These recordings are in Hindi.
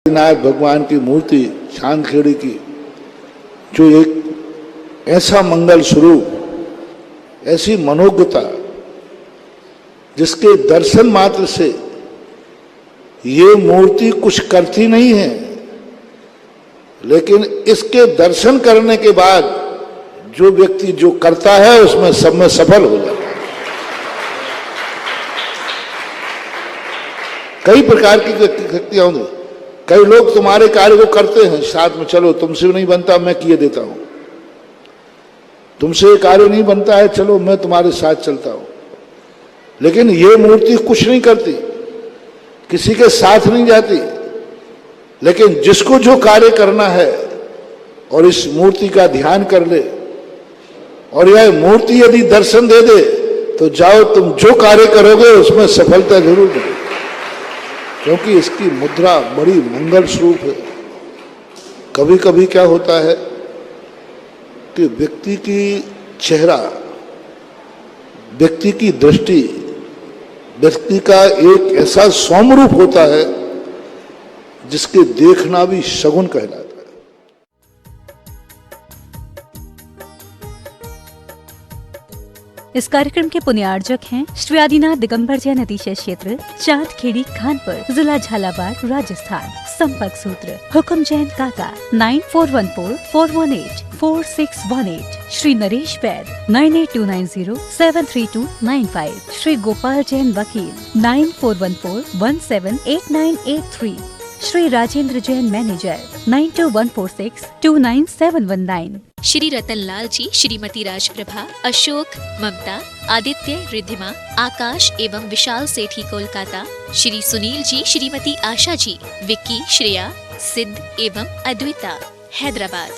विनायक भगवान की मूर्ति चांदखेड़ी की, जो एक ऐसा मंगल स्वरूप, ऐसी मनोज्ञता, जिसके दर्शन मात्र से ये मूर्ति कुछ करती नहीं है, लेकिन इसके दर्शन करने के बाद जो व्यक्ति जो करता है उसमें सब में सफल हो जाता है। कई प्रकार की शक्तियां होंगी। कई लोग तुम्हारे कार्य को करते हैं साथ में, चलो तुमसे नहीं बनता मैं किए देता हूं, तुमसे कार्य नहीं बनता है चलो मैं तुम्हारे साथ चलता हूं। लेकिन ये मूर्ति कुछ नहीं करती, किसी के साथ नहीं जाती, लेकिन जिसको जो कार्य करना है और इस मूर्ति का ध्यान कर ले और यह मूर्ति यदि दर्शन दे दे तो जाओ तुम जो कार्य करोगे उसमें सफलता जरूर मिलेगी, क्योंकि इसकी मुद्रा बड़ी मंगल स्वरूप है। कभी कभी क्या होता है कि व्यक्ति की चेहरा, व्यक्ति की दृष्टि, व्यक्ति का एक ऐसा सौम्य रूप होता है जिसके देखना भी शगुन कहलाता है। इस कार्यक्रम के पुण्यार्जक हैं श्री आदिनाथ दिगंबर जैन अतिशय क्षेत्र, चांदखेड़ी, खानपुर, जिला झालावाड़, राजस्थान। संपर्क सूत्र हुकुम जैन काका 9414418418। श्री नरेश बैद 9829073295। श्री गोपाल जैन वकील 9414178983। श्री राजेंद्र जैन मैनेजर 9214629719। श्री रतनलाल जी, श्रीमती राजप्रभा, अशोक, ममता, आदित्य, रिद्धिमा, आकाश एवं विशाल सेठी कोलकाता। श्री सुनील जी, श्रीमती आशा जी, विक्की, श्रेया, सिद्ध एवं अद्विता, हैदराबाद।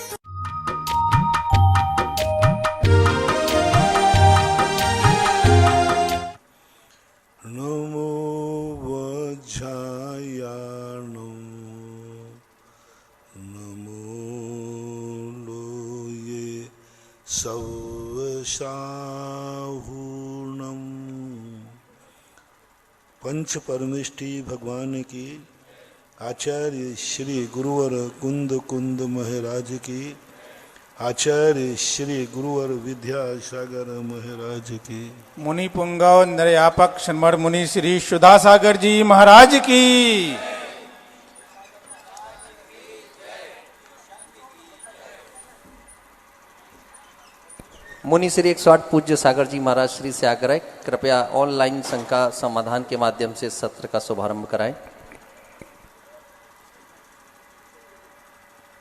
नमो वज्रायाणो सवशाहूर्णम। पंच परमेष्टि भगवान की, आचार्य श्री गुरुवर कुंद महाराज की, आचार्य श्री गुरुवर विद्यासागर महाराज की, मुनि पुंगव निर्यापक शनमर मुनि श्री सुधासागर जी महाराज की। मुनि श्री 108 पूज्य सागर जी महाराज श्री से आग्रह, कृपया ऑनलाइन शंका समाधान के माध्यम से सत्र का शुभारंभ कराएं।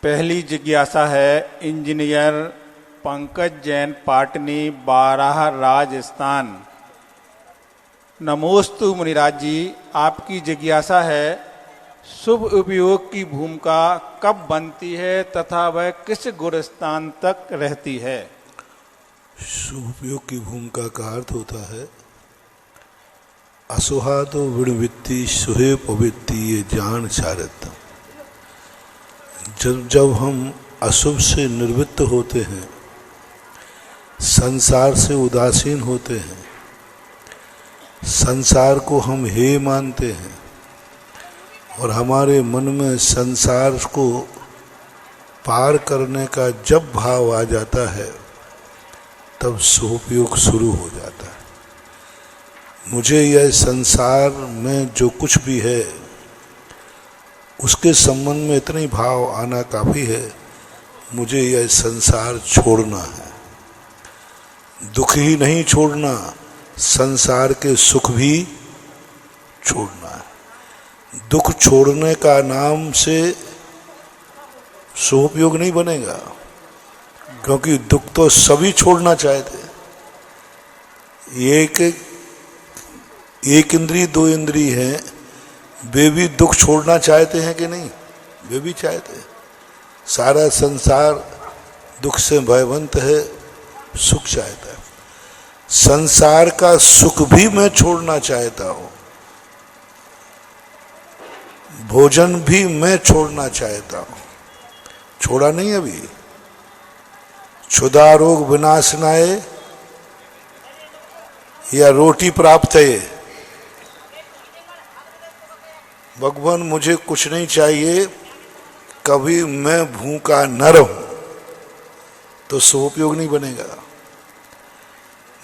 पहली जिज्ञासा है इंजीनियर पंकज जैन, पाटनी, बाराह, राजस्थान। नमोस्तु मुनिराज जी, आपकी जिज्ञासा है शुभ उपयोग की भूमिका कब बनती है तथा वह किस गुणस्थान तक रहती है? शुभ उपयोग की भूमिका का अर्थ होता है असुहातो विणवित्ति सुहे पवित्ति ये जान चारत। जब हम अशुभ से निर्वृत्त होते हैं, संसार से उदासीन होते हैं, संसार को हम हे मानते हैं और हमारे मन में संसार को पार करने का जब भाव आ जाता है तब शुभयोग शुरू हो जाता है। मुझे यह संसार में जो कुछ भी है उसके संबंध में इतनी भाव आना काफ़ी है, मुझे यह संसार छोड़ना है। दुख ही नहीं छोड़ना, संसार के सुख भी छोड़ना है। दुख छोड़ने का नाम से शुभयोग नहीं बनेगा, क्योंकि दुख तो सभी छोड़ना चाहते हैं। एक इंद्री दो इंद्री हैं, वे भी दुख छोड़ना चाहते हैं कि नहीं? वे भी चाहते हैं। सारा संसार दुख से भयभंत है, सुख चाहता है। संसार का सुख भी मैं छोड़ना चाहता हूं, भोजन भी मैं छोड़ना चाहता हूं। छोड़ा नहीं अभी। क्षुधा रोग विनाशनाय या रोटी प्राप्त है, भगवान मुझे कुछ नहीं चाहिए, कभी मैं भूखा न रहूं, तो सदुपयोग नहीं बनेगा।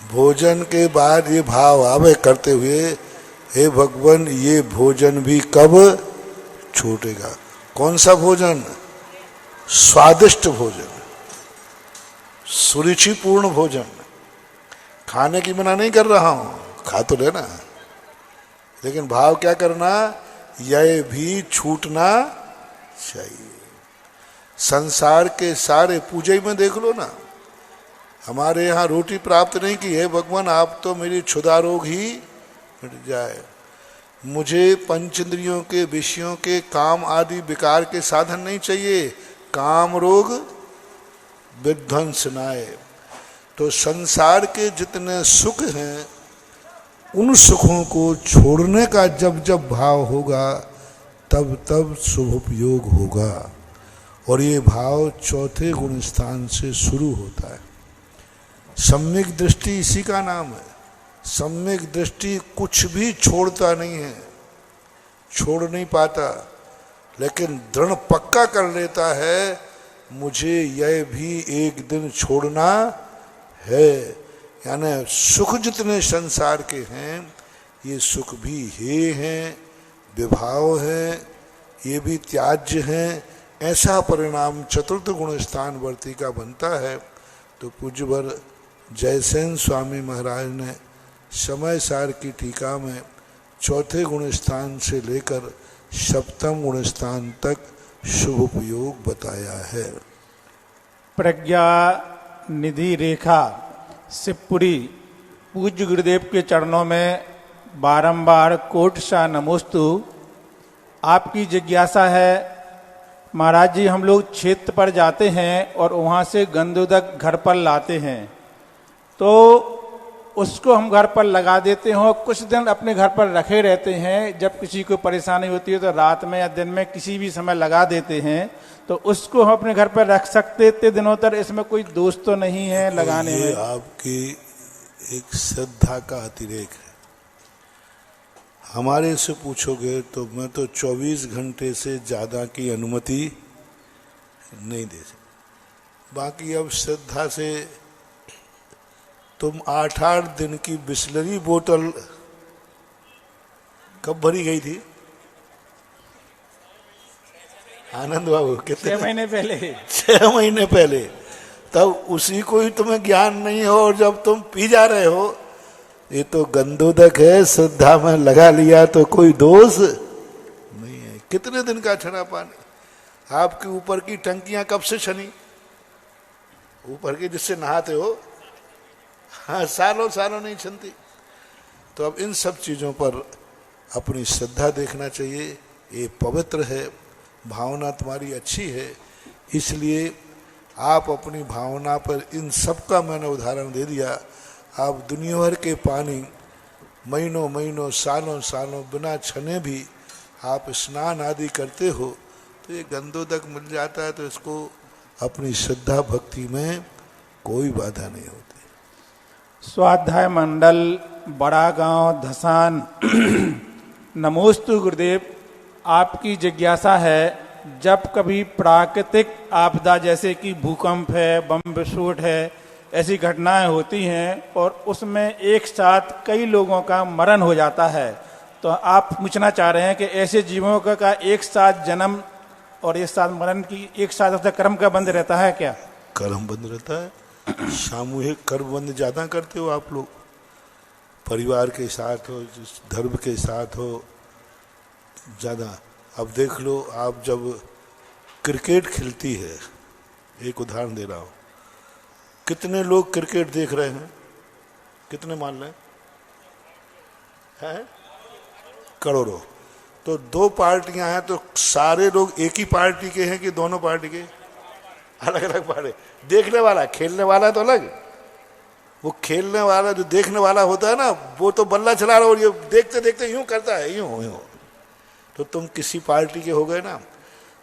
भोजन के बाद ये भाव आवे करते हुए, हे भगवान ये भोजन भी कब छूटेगा। कौन सा भोजन? स्वादिष्ट भोजन, सुरुचिपूर्ण भोजन। खाने की मना नहीं कर रहा हूं, खा तो लेना, लेकिन भाव क्या करना, यह भी छूटना चाहिए। संसार के सारे पूजा में देख लो ना, हमारे यहाँ रोटी प्राप्त नहीं की है, भगवान आप तो मेरी क्षुधा रोग ही मिट जाए। मुझे पंचेंद्रियों के विषयों के काम आदि विकार के साधन नहीं चाहिए, काम रोग विध्वंसनाय। तो संसार के जितने सुख हैं उन सुखों को छोड़ने का जब जब भाव होगा तब तब शुभोपयोग होगा। और ये भाव चौथे गुण स्थान से शुरू होता है। सम्यक दृष्टि इसी का नाम है। सम्यक दृष्टि कुछ भी छोड़ता नहीं है, छोड़ नहीं पाता, लेकिन दृढ़ पक्का कर लेता है मुझे यह भी एक दिन छोड़ना है। यानी सुख जितने संसार के हैं ये सुख भी हे हैं, विभाव हैं, ये भी त्याज्य हैं। ऐसा परिणाम चतुर्थ गुण स्थान वर्ती का बनता है। तो पूज्यवर जयसेन स्वामी महाराज ने समय सार की टीका में चौथे गुण स्थान से लेकर सप्तम गुण स्थान तक शुभ उपयोग बताया है। प्रज्ञा निधि रेखा शिवपुरी पूज्य गुरुदेव के चरणों में बारंबार कोट सा नमोस्तु। आपकी जिज्ञासा है महाराज जी, हम लोग क्षेत्र पर जाते हैं और वहाँ से गंधोदक घर पर लाते हैं, तो उसको हम घर पर लगा देते हैं और कुछ दिन अपने घर पर रखे रहते हैं। जब किसी को परेशानी होती है तो रात में या दिन में किसी भी समय लगा देते हैं, तो उसको हम अपने घर पर रख सकते इतने दिनों तक, इसमें कोई दोष तो नहीं है लगाने में। आपकी एक श्रद्धा का अतिरेक है। हमारे से पूछोगे तो मैं तो 24 घंटे से ज़्यादा की अनुमति नहीं दे सकता। बाकी अब श्रद्धा से तुम 8-8 दिन की बिस्लरी बोतल कब भरी गई थी आनंद बाबू? कितने 6 महीने पहले? 6 महीने पहले। तब उसी को ही तुम्हें ज्ञान नहीं हो और जब तुम पी जा रहे हो। ये तो गंधोदक है, श्रद्धा में लगा लिया तो कोई दोष नहीं है। कितने दिन का छना पानी? आपके ऊपर की टंकियां कब से छनी? ऊपर की जिससे नहाते हो, हाँ, सालों सालों नहीं छनती। तो अब इन सब चीज़ों पर अपनी श्रद्धा देखना चाहिए। ये पवित्र है, भावना तुम्हारी अच्छी है, इसलिए आप अपनी भावना पर इन सब का मैंने उदाहरण दे दिया। आप दुनिया भर के पानी महीनों महीनों सालों सालों बिना छने भी आप स्नान आदि करते हो, तो ये गंधोदक मिल जाता है। तो इसको अपनी श्रद्धा भक्ति में कोई बाधा नहीं होती। स्वाध्याय मंडल बड़ा गांव धसान नमोस्तु गुरुदेव। आपकी जिज्ञासा है, जब कभी प्राकृतिक आपदा जैसे कि भूकंप है, बम विस्फोट है, ऐसी घटनाएं होती हैं और उसमें एक साथ कई लोगों का मरण हो जाता है, तो आप पूछना चाह रहे हैं कि ऐसे जीवों का एक साथ जन्म और एक साथ मरण की एक साथ कर्म का बंध रहता है क्या? कर्म बंद रहता है। सामूहिक कर्म बंद ज़्यादा करते हो आप लोग, परिवार के साथ हो, धर्म के साथ हो ज़्यादा। अब देख लो, आप जब क्रिकेट खिलती है, एक उदाहरण दे रहा हूँ, कितने लोग क्रिकेट देख रहे हैं? कितने मान लें? हैं? करोड़ों। तो 2 पार्टियां हैं, तो सारे लोग एक ही पार्टी के हैं कि दोनों पार्टी के? अलग अलग पार्टी। देखने वाला, खेलने वाला तो अलग। वो खेलने वाला जो देखने वाला होता है ना, वो तो बल्ला चला रहा और ये देखते देखते यूं करता है, यूं यूं। तो तुम किसी पार्टी के हो गए ना।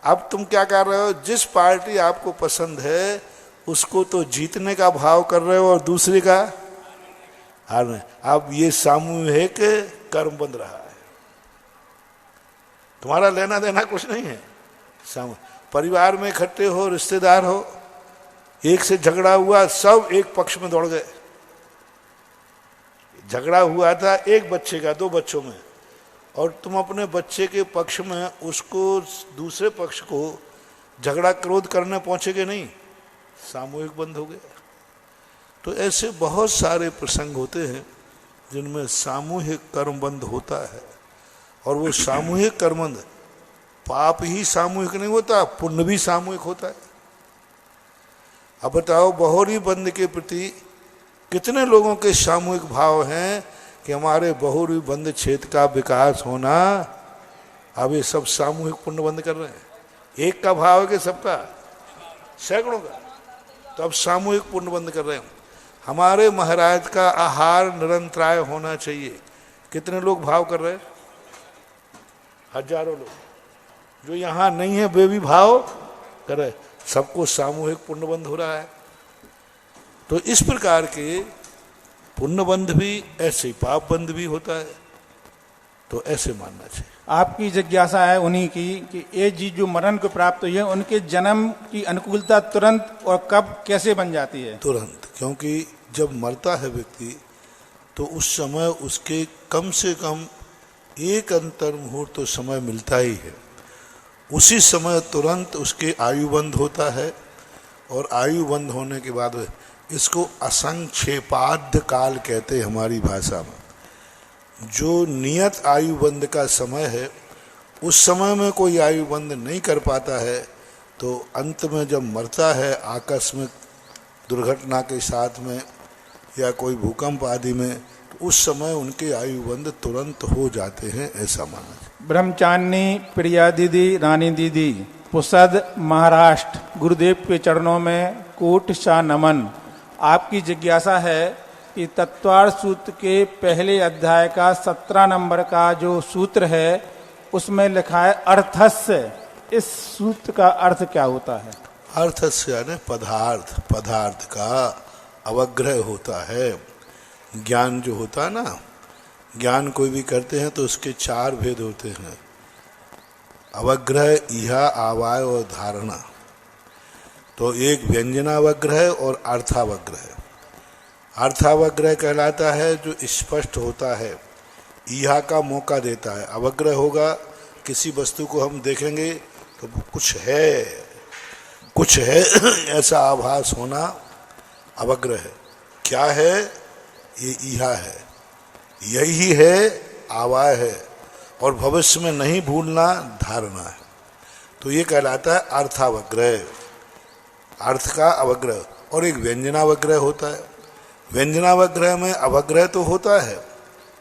अब तुम क्या कर रहे हो? जिस पार्टी आपको पसंद है उसको तो जीतने का भाव कर रहे हो और दूसरे का हारने। अब ये सामूहिक कर्म बन रहा है। तुम्हारा लेना देना कुछ नहीं है। परिवार में इकट्ठे हो, रिश्तेदार हो, एक से झगड़ा हुआ, सब एक पक्ष में दौड़ गए। झगड़ा हुआ था एक बच्चे का, 2 बच्चों में, और तुम अपने बच्चे के पक्ष में उसको, दूसरे पक्ष को झगड़ा क्रोध करने पहुंचेगे नहीं, सामूहिक बंद हो गया। तो ऐसे बहुत सारे प्रसंग होते हैं जिनमें सामूहिक कर्मबंध होता है। और वो सामूहिक कर्मबंध, पाप ही सामूहिक नहीं होता, पुण्य भी सामूहिक होता है। अब बताओ, बहुरी बंध के प्रति कितने लोगों के सामूहिक भाव हैं कि हमारे बहुरी बंध क्षेत्र का विकास होना। अब ये सब सामूहिक पुण्य बंद कर रहे हैं। एक का भाव है कि सबका, सैकड़ों का, तो अब सामूहिक पुण्य बंद कर रहे हैं। हमारे महाराज का आहार निरंतराय होना चाहिए। कितने लोग भाव कर रहे हैं? हजारों लोग। जो यहाँ नहीं है वे भी भाव कर रहे, सबको सामूहिक पुण्यबंध हो रहा है। तो इस प्रकार के पुण्यबंध भी ऐसे पाप बंध भी होता है, तो ऐसे मानना चाहिए। आपकी जिज्ञासा है उन्हीं की कि ये जी जो मरण को प्राप्त हुई है, उनके जन्म की अनुकूलता तुरंत और कब कैसे बन जाती है? तुरंत, क्योंकि जब मरता है व्यक्ति तो उस समय उसके कम से कम एक अंतर मुहूर्त तो समय मिलता ही है। उसी समय तुरंत उसके आयुबंध होता है, और आयुबंध होने के बाद इसको असंक्षेपाद्य काल कहते हैं हमारी भाषा में। जो नियत आयुबंध का समय है, उस समय में कोई आयुबंध नहीं कर पाता है, तो अंत में जब मरता है आकस्मिक दुर्घटना के साथ में या कोई भूकंप आदि में, तो उस समय उनके आयुबंध तुरंत हो जाते हैं, ऐसा माना है। ब्रह्मचारिणी प्रिया दीदी, रानी दीदी, पुसद, महाराष्ट्र, गुरुदेव के चरणों में कोट सा नमन। आपकी जिज्ञासा है कि तत्वार्थ सूत्र के पहले अध्याय का 17 नंबर का जो सूत्र है, उसमें लिखा है अर्थस्य। इस सूत्र का अर्थ क्या होता है? अर्थस्य यानी पदार्थ, पदार्थ का अवग्रह होता है। ज्ञान जो होता है ना, ज्ञान कोई भी करते हैं तो उसके 4 भेद होते हैं: अवग्रह, इहा, आवाय और धारणा। तो एक व्यंजनावग्रह और अर्थावग्रह। अर्थावग्रह कहलाता है जो स्पष्ट होता है, इहा का मौका देता है। अवग्रह होगा, किसी वस्तु को हम देखेंगे तो कुछ है ऐसा आभास होना अवग्रह है। क्या है? ये इहा है, यही है, आवाय है, और भविष्य में नहीं भूलना धारणा है। तो ये कहलाता है अर्थावग्रह, अर्थ का अवग्रह। और एक व्यंजनावग्रह होता है। व्यंजनावग्रह में अवग्रह तो होता है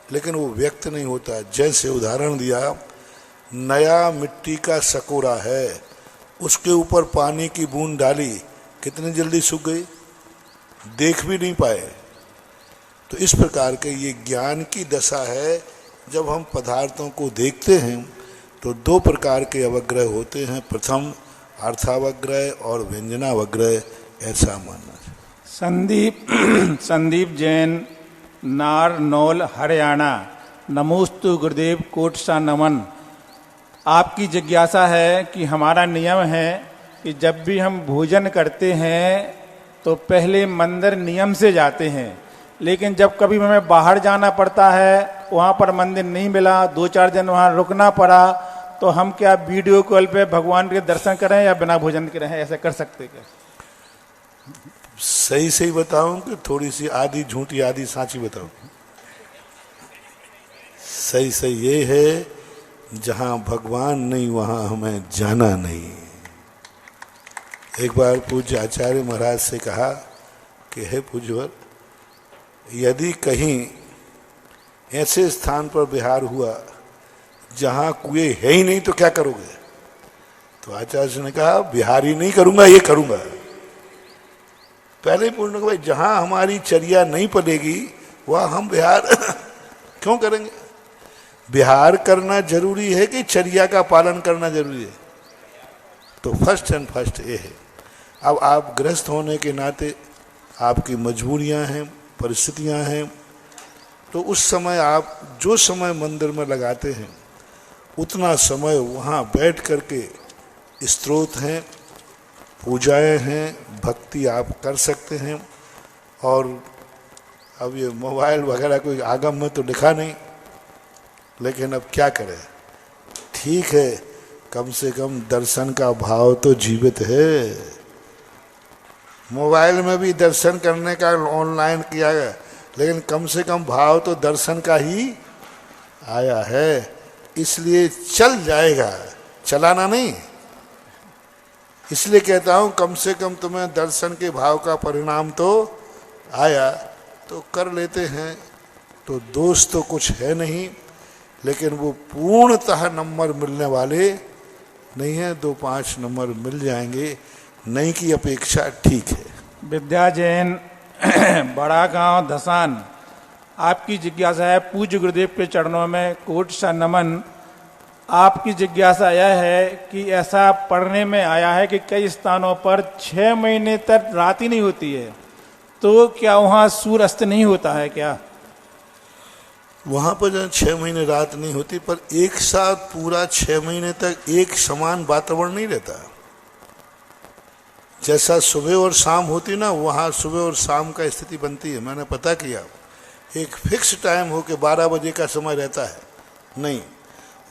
लेकिन वो व्यक्त नहीं होता है। जैसे उदाहरण दिया, नया मिट्टी का सकोरा है, उसके ऊपर पानी की बूंद डाली, कितनी जल्दी सूख गई, देख भी नहीं पाए। तो इस प्रकार के ये ज्ञान की दशा है। जब हम पदार्थों को देखते हैं तो 2 प्रकार के अवग्रह होते हैं, प्रथम अर्थावग्रह और व्यंजनावग्रह, ऐसा मानना है। संदीप जैन, नारनौल, हरियाणा, नमोस्तु गुरुदेव, कोट सा नमन। आपकी जिज्ञासा है कि हमारा नियम है कि जब भी हम भोजन करते हैं तो पहले मंदिर नियम से जाते हैं, लेकिन जब कभी हमें बाहर जाना पड़ता है, वहाँ पर मंदिर नहीं मिला, 2-4 दिन वहाँ रुकना पड़ा, तो हम क्या वीडियो कॉल पे भगवान के दर्शन करें या बिना भोजन के रहें? ऐसा कर सकते क्या? सही बताऊं कि थोड़ी सी आधी झूठी आधी साची बताऊं? सही ये है, जहां भगवान नहीं वहां हमें जाना नहीं। एक बार पूज्य आचार्य महाराज से कहा कि हे पूज्यवर, यदि कहीं ऐसे स्थान पर विहार हुआ जहां कुएं है ही नहीं तो क्या करोगे? तो आचार्य ने कहा, विहार ही नहीं करूंगा, ये करूंगा। पहले ही पूछना कि भाई जहां हमारी चर्या नहीं पड़ेगी वहां हम विहार क्यों करेंगे? विहार करना जरूरी है कि चर्या का पालन करना जरूरी है? तो फर्स्ट एंड फर्स्ट ये है। अब आप गृहस्थ होने के नाते आपकी मजबूरियां हैं, परिस्थितियां हैं, तो उस समय आप जो समय मंदिर में लगाते हैं उतना समय वहाँ बैठ करके स्तोत्र हैं, पूजाएं हैं, भक्ति आप कर सकते हैं। और अब ये मोबाइल वगैरह कोई आगम में तो लिखा नहीं, लेकिन अब क्या करें, ठीक है, कम से कम दर्शन का भाव तो जीवित है। मोबाइल में भी दर्शन करने का ऑनलाइन किया गया, लेकिन कम से कम भाव तो दर्शन का ही आया है, इसलिए चल जाएगा, चलाना नहीं। इसलिए कहता हूं कम से कम तुम्हें दर्शन के भाव का परिणाम तो आया, तो कर लेते हैं, तो दोष तो कुछ है नहीं, लेकिन वो पूर्णतः नंबर मिलने वाले नहीं है। 2-5 नंबर मिल जाएंगे, नहीं की अपेक्षा ठीक है। विद्या जैन, बड़ा गांव धसान, आपकी जिज्ञासा है, पूज्य गुरुदेव के चरणों में कोट सा नमन। आपकी जिज्ञासा यह है कि ऐसा पढ़ने में आया है कि कई स्थानों पर 6 महीने तक रात ही नहीं होती है, तो क्या वहाँ सूर्य अस्त नहीं होता है क्या? वहाँ पर जहाँ 6 महीने रात नहीं होती, पर एक साथ पूरा 6 महीने तक एक समान वातावरण नहीं रहता। जैसा सुबह और शाम होती ना, वहाँ सुबह और शाम का स्थिति बनती है। मैंने पता किया, एक फिक्स टाइम हो के 12 बजे का समय रहता है, नहीं,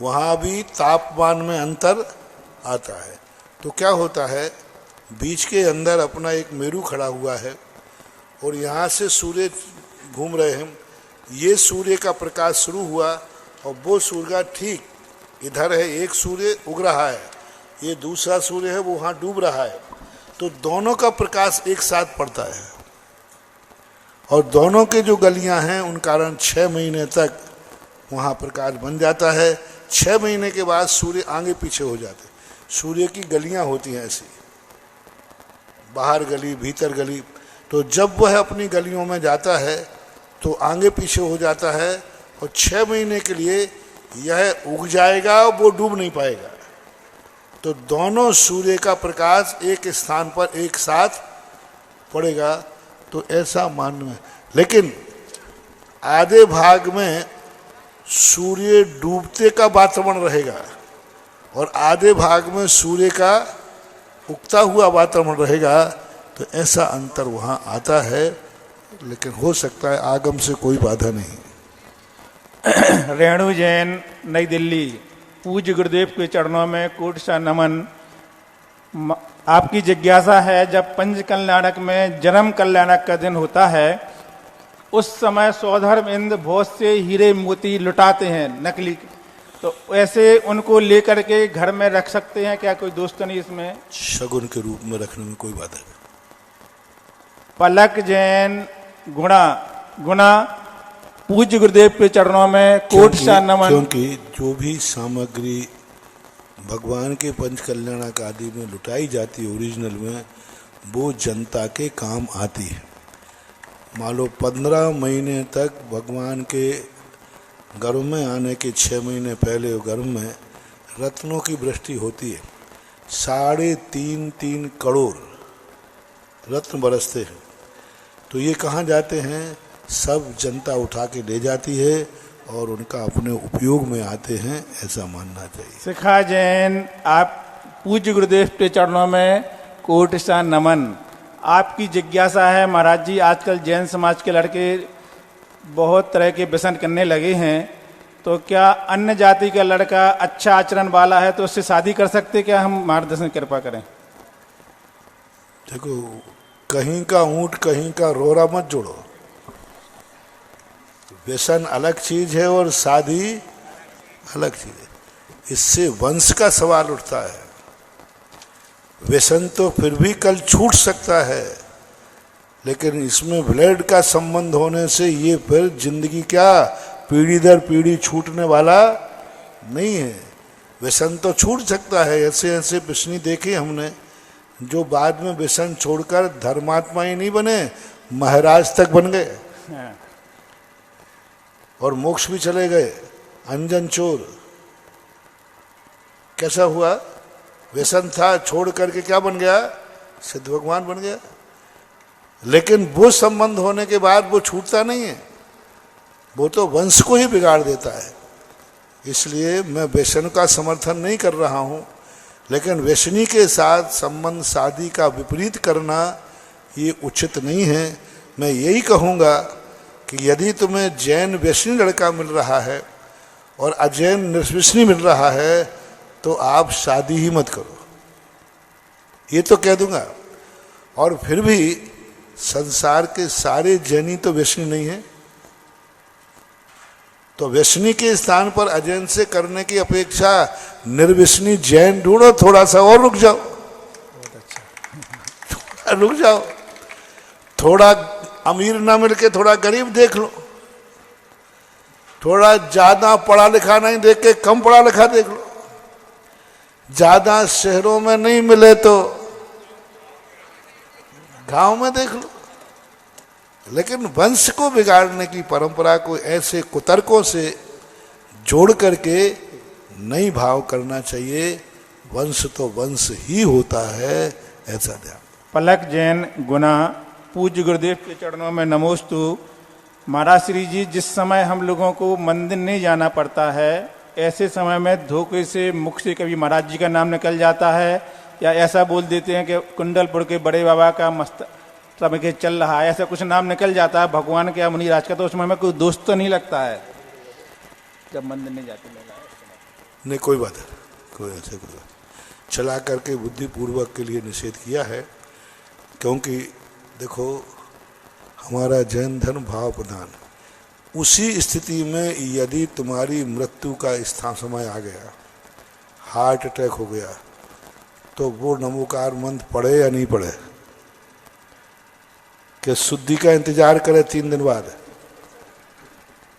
वहाँ भी तापमान में अंतर आता है। तो क्या होता है, बीच के अंदर अपना एक मेरू खड़ा हुआ है और यहाँ से सूर्य घूम रहे हैं। ये सूर्य का प्रकाश शुरू हुआ और वो सूर्य ठीक इधर है, एक सूर्य उग रहा है, ये दूसरा सूर्य है वो वहाँ डूब रहा है, तो दोनों का प्रकाश एक साथ पड़ता है और दोनों के जो गलियां हैं उन कारण 6 महीने तक वहाँ प्रकाश बन जाता है। 6 महीने के बाद सूर्य आगे पीछे हो जाते। सूर्य की गलियां होती हैं ऐसी, बाहर गली भीतर गली, तो जब वह अपनी गलियों में जाता है तो आगे पीछे हो जाता है और 6 महीने के लिए यह उग जाएगा, वो डूब नहीं पाएगा। तो दोनों सूर्य का प्रकाश एक स्थान पर एक साथ पड़ेगा, तो ऐसा मानना है। लेकिन आधे भाग में सूर्य डूबते का वातावरण रहेगा और आधे भाग में सूर्य का उगता हुआ वातावरण रहेगा, तो ऐसा अंतर वहाँ आता है। लेकिन हो सकता है आगम से कोई बाधा नहीं। रेणु जैन, नई दिल्ली, पूज्य गुरुदेव के चरणों में कोट सा नमन। आपकी जिज्ञासा है, जब पंच कल्याणक में जन्म कल्याणक का दिन होता है, उस समय सौधर्म इंद्र बहुत से हीरे मोती लुटाते हैं नकली, तो ऐसे उनको लेकर के घर में रख सकते हैं क्या? कोई दोस्त नहीं इसमें? शगुन के रूप में रखने में कोई बाधा नहीं। पलक जैन, गुणा, पूज्य गुरुदेव के चरणों में कोट सा नमन। क्योंकि जो भी सामग्री भगवान के पंच कल्याणक आदि में लुटाई जाती है ओरिजिनल में, वो जनता के काम आती है। मान लो 15 महीने तक भगवान के गर्भ में आने के 6 महीने पहले गर्भ में रत्नों की वृष्टि होती है, 3.5 करोड़ रत्न बरसते हैं। तो ये कहाँ जाते हैं? सब जनता उठा के ले जाती है और उनका अपने उपयोग में आते हैं, ऐसा मानना चाहिए। शिखा जैन, आप पूज्य गुरुदेव के चरणों में कोट सा नमन। आपकी जिज्ञासा है, महाराज जी आजकल जैन समाज के लड़के बहुत तरह के व्यसन करने लगे हैं, तो क्या अन्य जाति का लड़का अच्छा आचरण वाला है तो उससे शादी कर सकते? क्या हम मार्गदर्शन कृपा करें? देखो, कहीं का ऊंट कहीं का रोरा मत जोड़ो। व्यसन अलग चीज है और शादी अलग चीज है। इससे वंश का सवाल उठता है। व्यसन तो फिर भी कल छूट सकता है, लेकिन इसमें ब्लड का संबंध होने से ये फिर जिंदगी क्या पीढ़ी दर पीढ़ी छूटने वाला नहीं है। व्यसन तो छूट सकता है। ऐसे ऐसे प्रश्न देखे हमने जो बाद में व्यसन छोड़कर धर्मात्मा ही नहीं बने, महाराज तक बन गए और मोक्ष भी चले गए। अंजन चोर कैसा हुआ? व्यसन था, छोड़ करके क्या बन गया? सिद्ध भगवान बन गया। लेकिन वो संबंध होने के बाद वो छूटता नहीं है, वो तो वंश को ही बिगाड़ देता है। इसलिए मैं व्यसन का समर्थन नहीं कर रहा हूँ, लेकिन व्यसनी के साथ संबंध शादी का विपरीत करना ये उचित नहीं है। मैं यही कहूँगा कि यदि तुम्हें जैन व्यसनी लड़का मिल रहा है और अजैन निर्व्यसनी मिल रहा है तो आप शादी ही मत करो, ये तो कह दूंगा। और फिर भी संसार के सारे जैनी तो व्यसनी नहीं है, तो व्यसनी के स्थान पर अजैन से करने की अपेक्षा निर्व्यसनी जैन ढूंढो, थोड़ा सा और रुक जाओ, रुक जाओ, थोड़ा अमीर ना मिलके थोड़ा गरीब देख लो, थोड़ा ज्यादा पढ़ा लिखा नहीं देख के कम पढ़ा लिखा देख लो, ज्यादा शहरों में नहीं मिले तो गांव में देख लो। लेकिन वंश को बिगाड़ने की परंपरा को ऐसे कुतर्कों से जोड़ करके नहीं भाव करना चाहिए। वंश तो वंश ही होता है, ऐसा ध्यान। पलक जैन गुना पूज्य गुरुदेव के चरणों में नमोस्तु। महाराज श्री जी, जिस समय हम लोगों को मंदिर नहीं जाना पड़ता है, ऐसे समय में धोखे से मुख से कभी महाराज जी का नाम निकल जाता है, या ऐसा बोल देते हैं कि कुंडलपुर के बड़े बाबा का मस्त समय के चल रहा है, ऐसा कुछ नाम निकल जाता है भगवान के या मुनिराज का, तो उसमें हमें कोई दोस्त तो नहीं लगता है जब मंदिर नहीं जाते? नहीं, कोई बात है, कोई ऐसे कोई बात चला करके बुद्धिपूर्वक के लिए निषेध किया है। क्योंकि देखो, हमारा जैन धर्म भाव प्रधान, उसी स्थिति में यदि तुम्हारी मृत्यु का स्थान समय आ गया, हार्ट अटैक हो गया, तो वो नमोकार मंत्र पढ़े या नहीं पढ़े? कि शुद्धि का इंतजार करे 3 दिन बाद,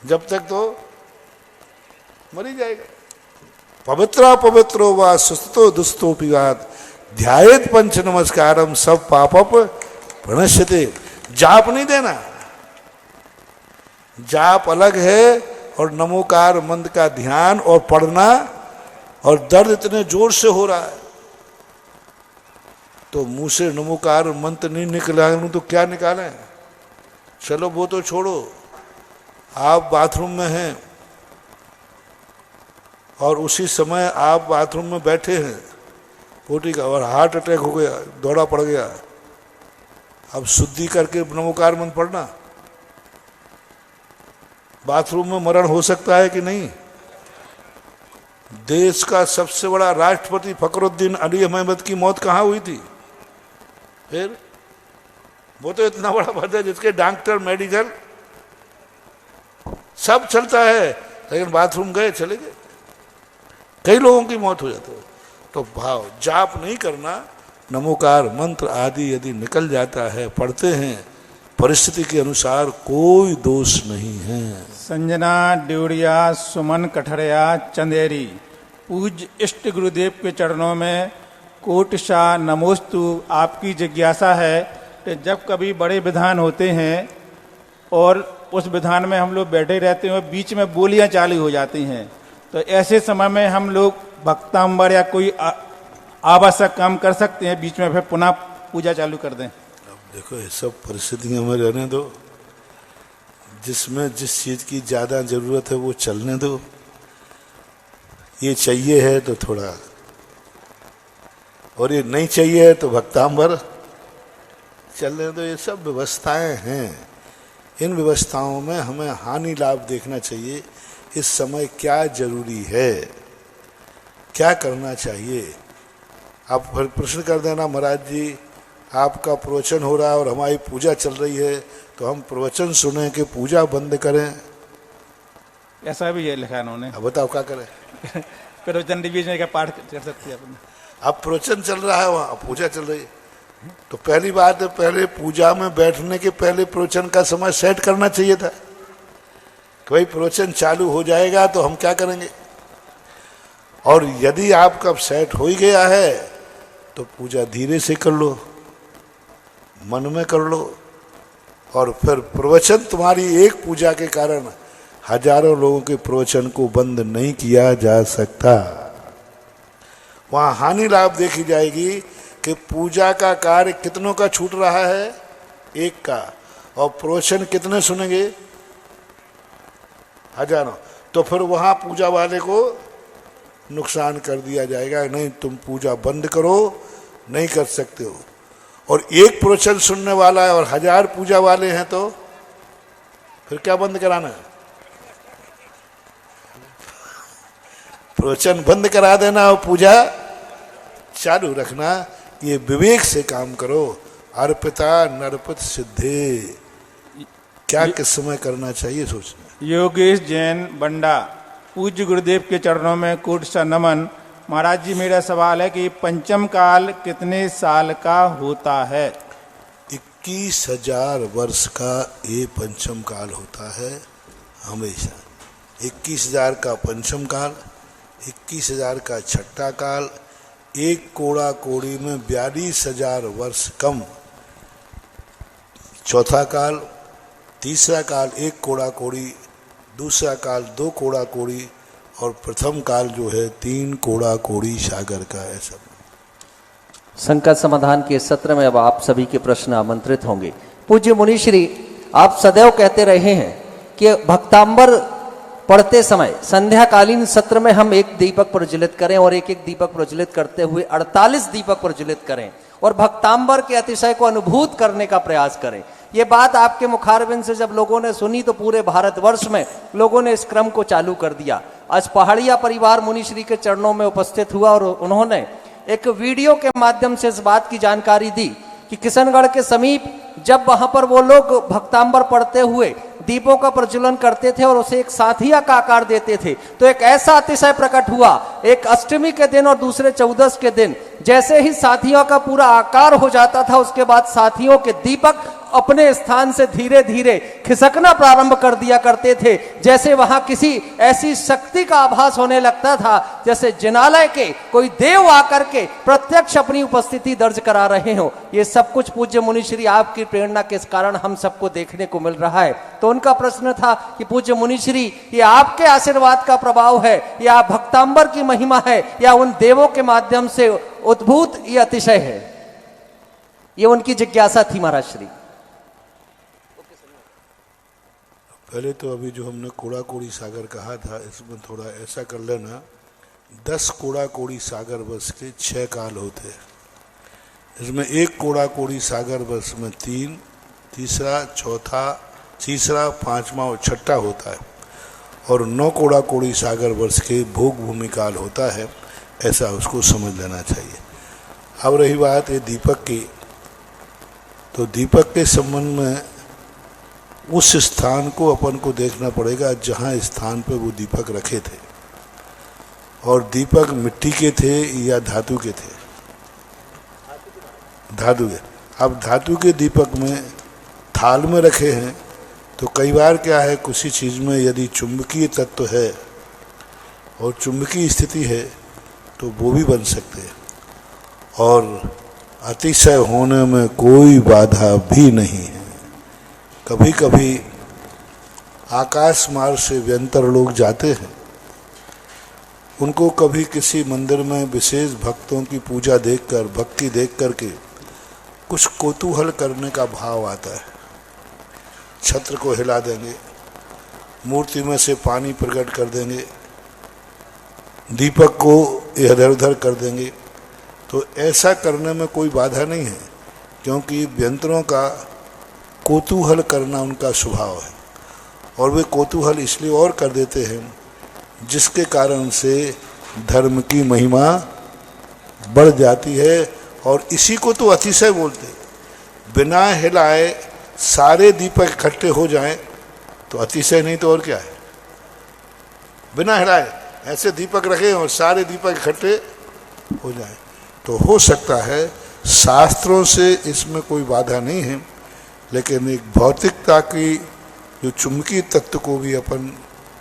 जब तक तो मर ही जाएगा। पवित्रा पवित्रो वा सुस्तो दुस्तो पिवाद ध्यायेत पंच नमस्कारम सब पापप प्रणश्यते। जाप नहीं देना, जाप अलग है और नमोकार मंत्र का ध्यान और पढ़ना, और दर्द इतने जोर से हो रहा है तो मुंह से नमोकार मंत्र नहीं निकला तो क्या निकालें? चलो वो तो छोड़ो, आप बाथरूम में हैं और उसी समय आप बाथरूम में बैठे हैं पोटी का, और हार्ट अटैक हो गया, दौड़ा पड़ गया, अब शुद्धि करके नमोकार मंत्र पढ़ना? बाथरूम में मरण हो सकता है कि नहीं? देश का सबसे बड़ा राष्ट्रपति फखरुद्दीन अली अहमद की मौत कहाँ हुई थी? फिर वो तो इतना बड़ा पद है जिसके डॉक्टर मेडिकल सब चलता है, लेकिन बाथरूम गए, चले गए, कई लोगों की मौत हो जाती है। तो भाव जाप नहीं करना, नमोकार मंत्र आदि यदि निकल जाता है, पढ़ते हैं, परिस्थिति के अनुसार कोई दोष नहीं है। संजना ड्योड़िया, सुमन कठरिया, चंदेरी, पूज्य इष्ट गुरुदेव के चरणों में कोटशा नमोस्तु। आपकी जिज्ञासा है कि जब कभी बड़े विधान होते हैं और उस विधान में हम लोग बैठे रहते हैं और बीच में बोलियां चालू हो जाती हैं, तो ऐसे समय में हम लोग भक्तांबर या कोई आवश्यक काम कर सकते हैं बीच में, फिर पुनः पूजा चालू कर दें? अब देखो, ये सब परिस्थितियों में रहने दो, जिसमें जिस चीज़ की ज़्यादा ज़रूरत है वो चलने दो। ये चाहिए है तो थोड़ा, और ये नहीं चाहिए तो भक्तांबर चलने दो। ये सब व्यवस्थाएं हैं, इन व्यवस्थाओं में हमें हानि लाभ देखना चाहिए। इस समय क्या जरूरी है, क्या करना चाहिए। आप फिर प्रश्न कर देना, महाराज जी आपका प्रवचन हो रहा है और हमारी पूजा चल रही है, तो हम प्रवचन सुने कि पूजा बंद करें? ऐसा भी है लिखा उन्होंने। अब बताओ क्या करें? प्रवचन डिवीजन का पाठ कर सकते हैं अपन। अब प्रवचन चल रहा है, वहाँ पूजा चल रही है, तो पहली बात है, पहले पूजा में बैठने के पहले प्रवचन का समय सेट करना चाहिए था कि भाई प्रवचन चालू हो जाएगा तो हम क्या करेंगे। और यदि आपका सेट हो ही गया है तो पूजा धीरे से कर लो, मन में कर लो, और फिर प्रवचन तुम्हारी एक पूजा के कारण हजारों लोगों के प्रवचन को बंद नहीं किया जा सकता। वहाँ हानि लाभ देखी जाएगी कि पूजा का कार्य कितनों का छूट रहा है, एक का, और प्रवचन कितने सुनेंगे, हजारों। तो फिर वहां पूजा वाले को नुकसान कर दिया जाएगा, नहीं तुम पूजा बंद करो, नहीं कर सकते हो। और एक प्रवचन सुनने वाला है और 1000 पूजा वाले हैं तो फिर क्या बंद कराना है? प्रवचन बंद करा देना और पूजा चालू रखना। ये विवेक से काम करो। अर्पिता नरपत सिद्धे, क्या किस समय करना चाहिए सोचना। योगेश जैन बंडा, पूज्य गुरुदेव के चरणों में कोटि सा नमन। महाराज जी, मेरा सवाल है कि पंचम काल कितने साल का होता है? 21,000 वर्ष का ये पंचम काल होता है हमेशा। 21,000 का पंचम काल, 21,000 का छठा काल, एक कोड़ा कोड़ी में 42,000 वर्ष कम चौथा काल, तीसरा काल एक कोड़ा कोड़ी, दूसरा काल 2 कोड़ा कोड़ी और प्रथम काल जो है 3 कोड़ा कोड़ी सागर का। ऐसा संकट समाधान के सत्र में अब आप सभी के प्रश्न आमंत्रित होंगे। पूज्य मुनिश्री, आप सदैव कहते रहे हैं कि भक्तांबर पढ़ते समय संध्याकालीन सत्र में हम एक दीपक प्रज्वलित करें और एक एक दीपक प्रज्वलित करते हुए 48 दीपक प्रज्वलित करें और भक्तांबर के अतिशय को अनुभूत करने का प्रयास करें। ये बात आपके मुखारबिंद से जब लोगों ने सुनी तो पूरे भारतवर्ष में लोगों ने इस क्रम को चालू कर दिया। आज पहाड़िया परिवार मुनिश्री के चरणों में उपस्थित हुआ और उन्होंने एक वीडियो के माध्यम से इस बात की जानकारी दी कि किशनगढ़ के समीप जब वहां पर वो लोग भक्तांबर पढ़ते हुए दीपों का प्रज्वलन करते थे और उसे एक साथिया का आकार देते थे, तो एक ऐसा अतिशय प्रकट हुआ एक अष्टमी के दिन और दूसरे 14 के दिन। जैसे ही साथियों का पूरा आकार हो जाता था, उसके बाद साथियों के दीपक अपने स्थान से धीरे धीरे खिसकना प्रारंभ कर दिया करते थे, जैसे वहां किसी ऐसी शक्ति का आभास होने लगता था जैसे जिनालय के कोई देव आकर के प्रत्यक्ष अपनी उपस्थिति दर्ज करा रहे हो। ये सब कुछ पूज्य मुनिश्री आपकी प्रेरणा के कारण हम सबको देखने को मिल रहा है। तो उनका प्रश्न था कि पूज्य मुनिश्री, ये आपके आशीर्वाद का प्रभाव है या भक्तांबर की महिमा है या उन देवों के माध्यम से उद्भूत ये अतिशय है? ये उनकी जिज्ञासा थी महाराज श्री। पहले तो अभी जो हमने कोड़ा कोड़ी सागर कहा था, इसमें थोड़ा ऐसा कर लेना, 10 कोड़ा कोड़ी सागर वर्ष के 6 काल होते हैं। इसमें एक कोड़ा कोड़ी सागर वर्ष में 3, तीसरा, चौथा, तीसरा, पांचवा और छठा होता है और 9 कोड़ा कोड़ी सागर वर्ष के भोग भूमि काल होता है। ऐसा उसको समझ लेना चाहिए। अब रही बात ये दीपक की, तो दीपक के संबंध में उस स्थान को अपन को देखना पड़ेगा जहाँ स्थान पे वो दीपक रखे थे, और दीपक मिट्टी के थे या धातु के थे? धातु के। अब धातु के दीपक में थाल में रखे हैं तो कई बार क्या है, किसी चीज़ में यदि चुंबकीय तत्व है और चुंबकीय स्थिति है तो वो भी बन सकते हैं, और अतिशय होने में कोई बाधा भी नहीं है। कभी कभी आकाश मार्ग से व्यंतर लोग जाते हैं, उनको कभी किसी मंदिर में विशेष भक्तों की पूजा देखकर, भक्ति देख करके कुछ कौतूहल करने का भाव आता है। छत्र को हिला देंगे, मूर्ति में से पानी प्रकट कर देंगे, दीपक को इधर उधर कर देंगे। तो ऐसा करने में कोई बाधा नहीं है, क्योंकि व्यंतरों का कौतूहल करना उनका स्वभाव है, और वे कौतूहल इसलिए और कर देते हैं जिसके कारण से धर्म की महिमा बढ़ जाती है। और इसी को तो अतिशय बोलते हैं। बिना हिलाए सारे दीपक इकट्ठे हो जाएं तो अतिशय नहीं तो और क्या है। बिना हिलाए ऐसे दीपक रखे और सारे दीपक इकट्ठे हो जाएं तो हो सकता है। शास्त्रों से इसमें कोई बाधा नहीं है, लेकिन एक भौतिकता की जो चुंबकीय तत्व को भी अपन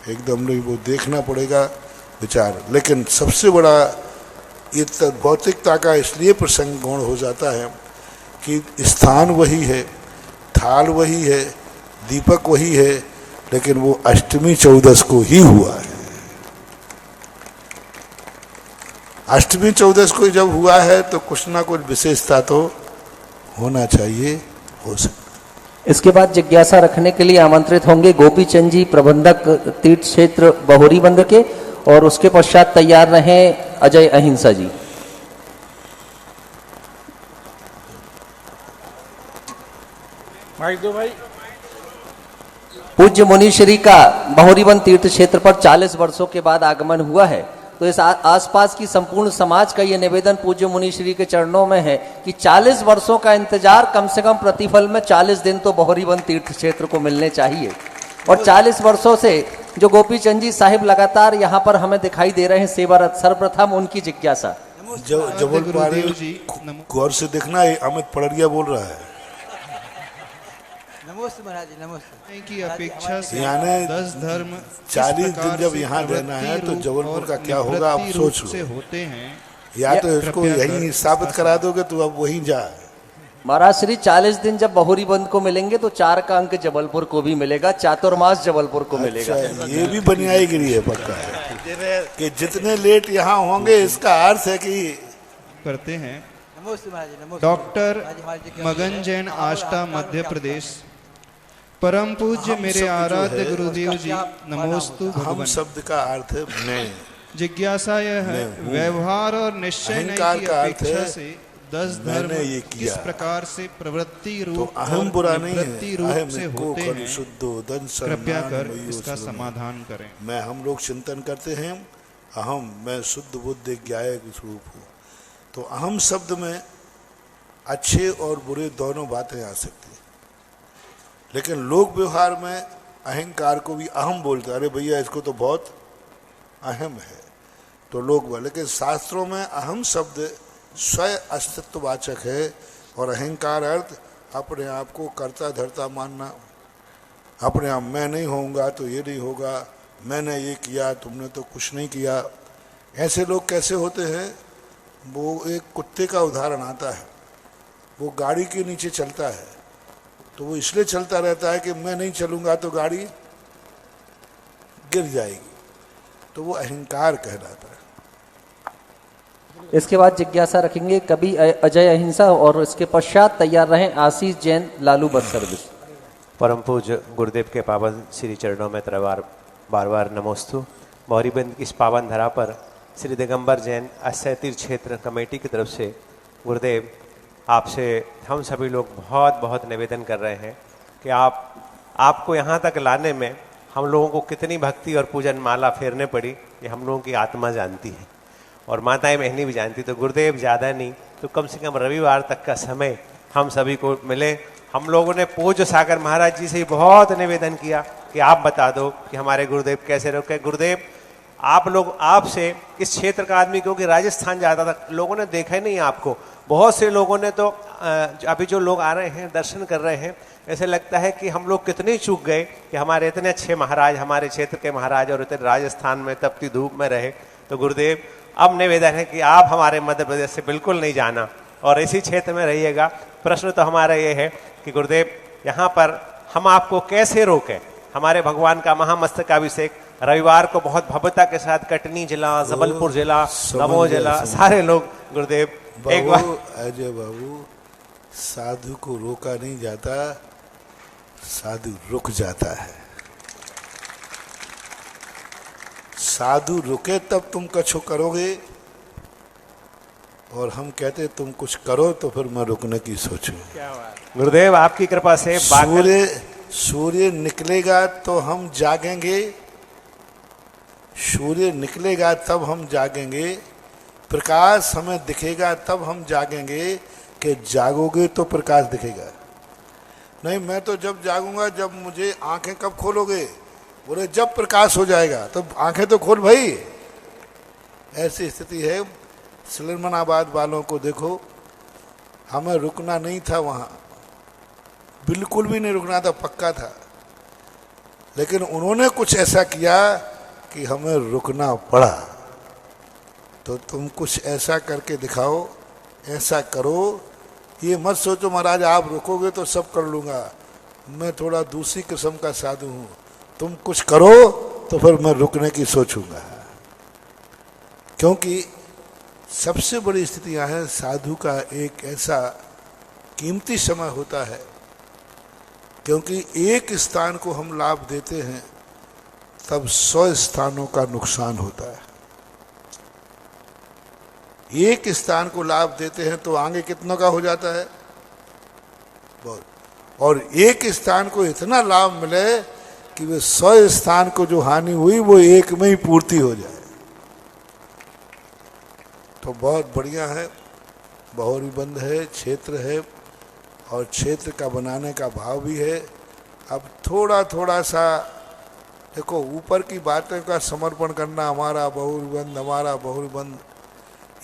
एकदम नहीं, वो देखना पड़ेगा विचार। लेकिन सबसे बड़ा ये भौतिकता का इसलिए प्रसंग गौण हो जाता है कि स्थान वही है, थाल वही है, दीपक वही है, लेकिन वो अष्टमी 14 को ही हुआ है। अष्टमी 14 को जब हुआ है तो कुछ ना कुछ विशेषता तो होना चाहिए, हो सकता। इसके बाद जिज्ञासा रखने के लिए आमंत्रित होंगे गोपी चंद जी, प्रबंधक तीर्थ क्षेत्र बहोरी बंद के, और उसके पश्चात तैयार रहें अजय अहिंसा जी। माइक दो भाई। पूज्य मुनीश्री का बहोरीबंद तीर्थ क्षेत्र पर 40 वर्षों के बाद आगमन हुआ है, तो इस आसपास की संपूर्ण समाज का यह निवेदन पूज्य मुनीश्री के चरणों में है कि 40 वर्षों का इंतजार कम से कम प्रतिफल में 40 दिन तो बहोरीबंद तीर्थ क्षेत्र को मिलने चाहिए। और 40 वर्षों से जो गोपी चंद जी साहिब लगातार यहाँ पर हमें दिखाई दे रहे हैं सेवारत, सर्वप्रथम उनकी जिज्ञासा। जबलपुर गौर से देखना है, अमित पड़रिया बोल रहा है। नमस्ते महाराज जी, नमस्ते। की अपेक्षा से यानी 10 धर्म 40 दिन जब यहाँ रहना है तो जबलपुर का क्या होगा आप सोच लो। होते हैं या तो इसको यही साबित करा दोगे तो अब वहीं जा। महाराज श्री 40 दिन जब बहोरीबंद को मिलेंगे तो 4 का अंक जबलपुर को भी मिलेगा, चातुर्मास जबलपुर को मिलेगा। अच्छा, ये भी बनियाईगिरी है पक्का है कि जितने लेट यहाँ होंगे इसका अर्थ है कि करते हैं। डॉक्टर मगन जैन, आष्टा, मध्य प्रदेश। परम पूज्य मेरे आराध्य गुरुदेव जी, नमोस्तु हम भगवान। शब्द का अर्थ है मैं। जिज्ञासा यह है, व्यवहार और निश्चय अहंकार की का अर्थ अपेक्षा है, से 10 धर्म मैंने ये किस किया। प्रकार से प्रवृत्ति तो रूप अहम और बुरा नहीं निवृत्ति है, रूप अहम से को होते हैं, शुद्धो दन कृपया कर सम्मान इसका समाधान करें। मैं हम लोग चिंतन करते हैं अहम, मैं शुद्ध बुद्ध ज्ञायक स्वरूप हूँ। तो अहम शब्द में अच्छे और बुरे दोनों बातें आ सकती हैं, लेकिन लोक व्यवहार में अहंकार को भी अहम बोलते हैं। अरे भैया इसको तो बहुत अहम है, तो लोग। लेकिन शास्त्रों में अहम शब्द स्वयं अस्तित्ववाचक है और अहंकार अर्थ अपने आप को कर्ता धर्ता मानना। अपने आप मैं नहीं होऊंगा तो ये नहीं होगा, मैंने ये किया तुमने तो कुछ नहीं किया। ऐसे लोग कैसे होते हैं? वो एक कुत्ते का उदाहरण आता है। वो गाड़ी के नीचे चलता है तो वो इसलिए चलता रहता है कि मैं नहीं चलूंगा तो गाड़ी गिर जाएगी, तो वो अहंकार कहलाता है। इसके बाद जिज्ञासा रखेंगे कभी अजय अहिंसा, और इसके पश्चात तैयार रहें आशीष जैन, लालू बस सर्विस। परम पूज्य गुरुदेव के पावन श्री चरणों में बार बार नमोस्तु। बहोरीबंद की इस पावन धरा पर श्री दिगंबर जैन अक्षय तीर्थ क्षेत्र कमेटी की तरफ से गुरुदेव आपसे हम सभी लोग बहुत बहुत निवेदन कर रहे हैं कि आपको यहाँ तक लाने में हम लोगों को कितनी भक्ति और पूजन माला फेरने पड़ी, ये हम लोगों की आत्मा जानती है और माताएं बहनी भी जानती। तो गुरुदेव ज़्यादा नहीं तो कम से कम रविवार तक का समय हम सभी को मिले। हम लोगों ने पूज्य सागर महाराज जी से ही बहुत निवेदन किया कि आप बता दो कि हमारे गुरुदेव कैसे रोके। गुरुदेव आप लोग, आपसे इस क्षेत्र का आदमी, क्योंकि राजस्थान जाता था, लोगों ने देखा ही नहीं आपको। बहुत से लोगों ने तो अभी जो लोग आ रहे हैं दर्शन कर रहे हैं, ऐसे लगता है कि हम लोग कितने चूक गए कि हमारे इतने अच्छे महाराज, हमारे क्षेत्र के महाराज और इतने राजस्थान में तपती धूप में रहे। तो गुरुदेव अब निवेदन है कि आप हमारे मध्य प्रदेश से बिल्कुल नहीं जाना और इसी क्षेत्र में रहिएगा। प्रश्न तो हमारा ये है कि गुरुदेव यहाँ पर हम आपको कैसे रोकें? हमारे भगवान का महामस्तकाभिषेक रविवार को बहुत भव्यता के साथ कटनी जिला, जबलपुर जिला, दमोह जिला, सारे लोग गुरुदेव एक बार। अजय बाबू, साधु को रोका नहीं जाता, साधु रुक जाता है। साधु रुके तब तुम कछु करोगे, और हम कहते तुम कुछ करो तो फिर मैं रुकने की सोचूं। गुरुदेव आपकी कृपा से सूर्य निकलेगा तो हम जागेंगे, सूर्य निकलेगा तब हम जागेंगे, प्रकाश हमें दिखेगा तब हम जागेंगे। कि जागोगे तो प्रकाश दिखेगा। नहीं, मैं तो जब जागूंगा जब मुझे आंखें कब खोलोगे? बोले जब प्रकाश हो जाएगा। तो आंखें तो खोल भाई। ऐसी स्थिति है। सलेमनाबाद वालों को देखो, हमें रुकना नहीं था वहाँ, बिल्कुल भी नहीं रुकना था, पक्का था, लेकिन उन्होंने कुछ ऐसा किया कि हमें रुकना पड़ा। तो तुम कुछ ऐसा करके दिखाओ, ऐसा करो। ये मत सोचो महाराज आप रुकोगे तो सब कर लूँगा, मैं थोड़ा दूसरी किस्म का साधु हूँ। तुम कुछ करो तो फिर मैं रुकने की सोचूंगा। क्योंकि सबसे बड़ी स्थितियाँ हैं, साधु का एक ऐसा कीमती समय होता है क्योंकि एक स्थान को हम लाभ देते हैं तब 100 स्थानों का नुकसान होता है। एक स्थान को लाभ देते हैं तो आगे कितनों का हो जाता है, बहुत। और एक स्थान को इतना लाभ मिले कि वे 100 स्थान को जो हानि हुई वो एक में ही पूर्ति हो जाए, तो बहुत बढ़िया है। बहोरी बंद है, क्षेत्र है, और क्षेत्र का बनाने का भाव भी है। अब थोड़ा थोड़ा सा देखो, ऊपर की बातें का समर्पण करना, हमारा बहोरी बंद, हमारा बहोरी बंद,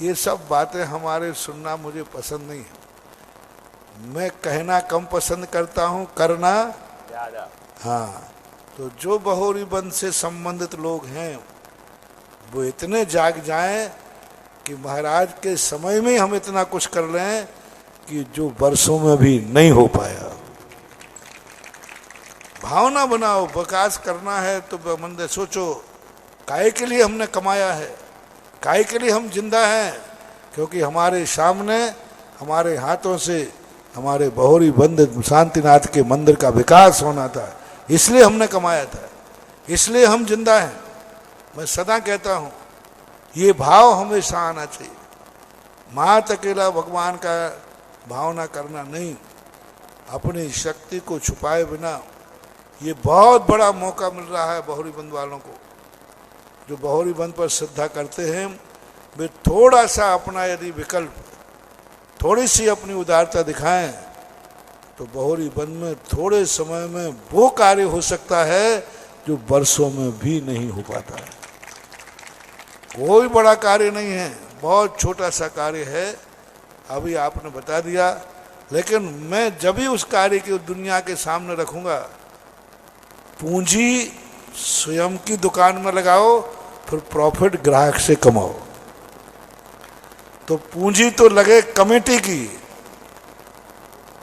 ये सब बातें हमारे सुनना मुझे पसंद नहीं है। मैं कहना कम पसंद करता हूँ, करना ज़्यादा। हाँ, तो जो बहोरी बंद से संबंधित लोग हैं वो इतने जाग जाएं कि महाराज के समय में हम इतना कुछ कर लें कि जो वर्षों में भी नहीं हो पाया। भावना बनाओ, विकास करना है तो मंदिर सोचो, काहे के लिए हमने कमाया है, काहे के लिए हम जिंदा हैं, क्योंकि हमारे सामने, हमारे हाथों से हमारे बहोरी बंद शांतिनाथ के मंदिर का विकास होना था, इसलिए हमने कमाया था, इसलिए हम जिंदा हैं। मैं सदा कहता हूँ ये भाव हमेशा आना चाहिए। मात अकेला भगवान का भावना करना नहीं, अपनी शक्ति को छुपाए बिना। ये बहुत बड़ा मौका मिल रहा है बहोरी बंद वालों को, जो बहोरी बंद पर श्रद्धा करते हैं। वे थोड़ा सा अपना यदि विकल्प, थोड़ी सी अपनी उदारता दिखाएं तो बहोरी बंद में थोड़े समय में वो कार्य हो सकता है जो वर्षों में भी नहीं हो पाता है। कोई बड़ा कार्य नहीं है, बहुत छोटा सा कार्य है, अभी आपने बता दिया। लेकिन मैं जब भी उस कार्य की दुनिया के सामने रखूंगा, पूंजी स्वयं की दुकान में लगाओ, फिर प्रॉफिट ग्राहक से कमाओ। तो पूंजी तो लगे कमेटी की,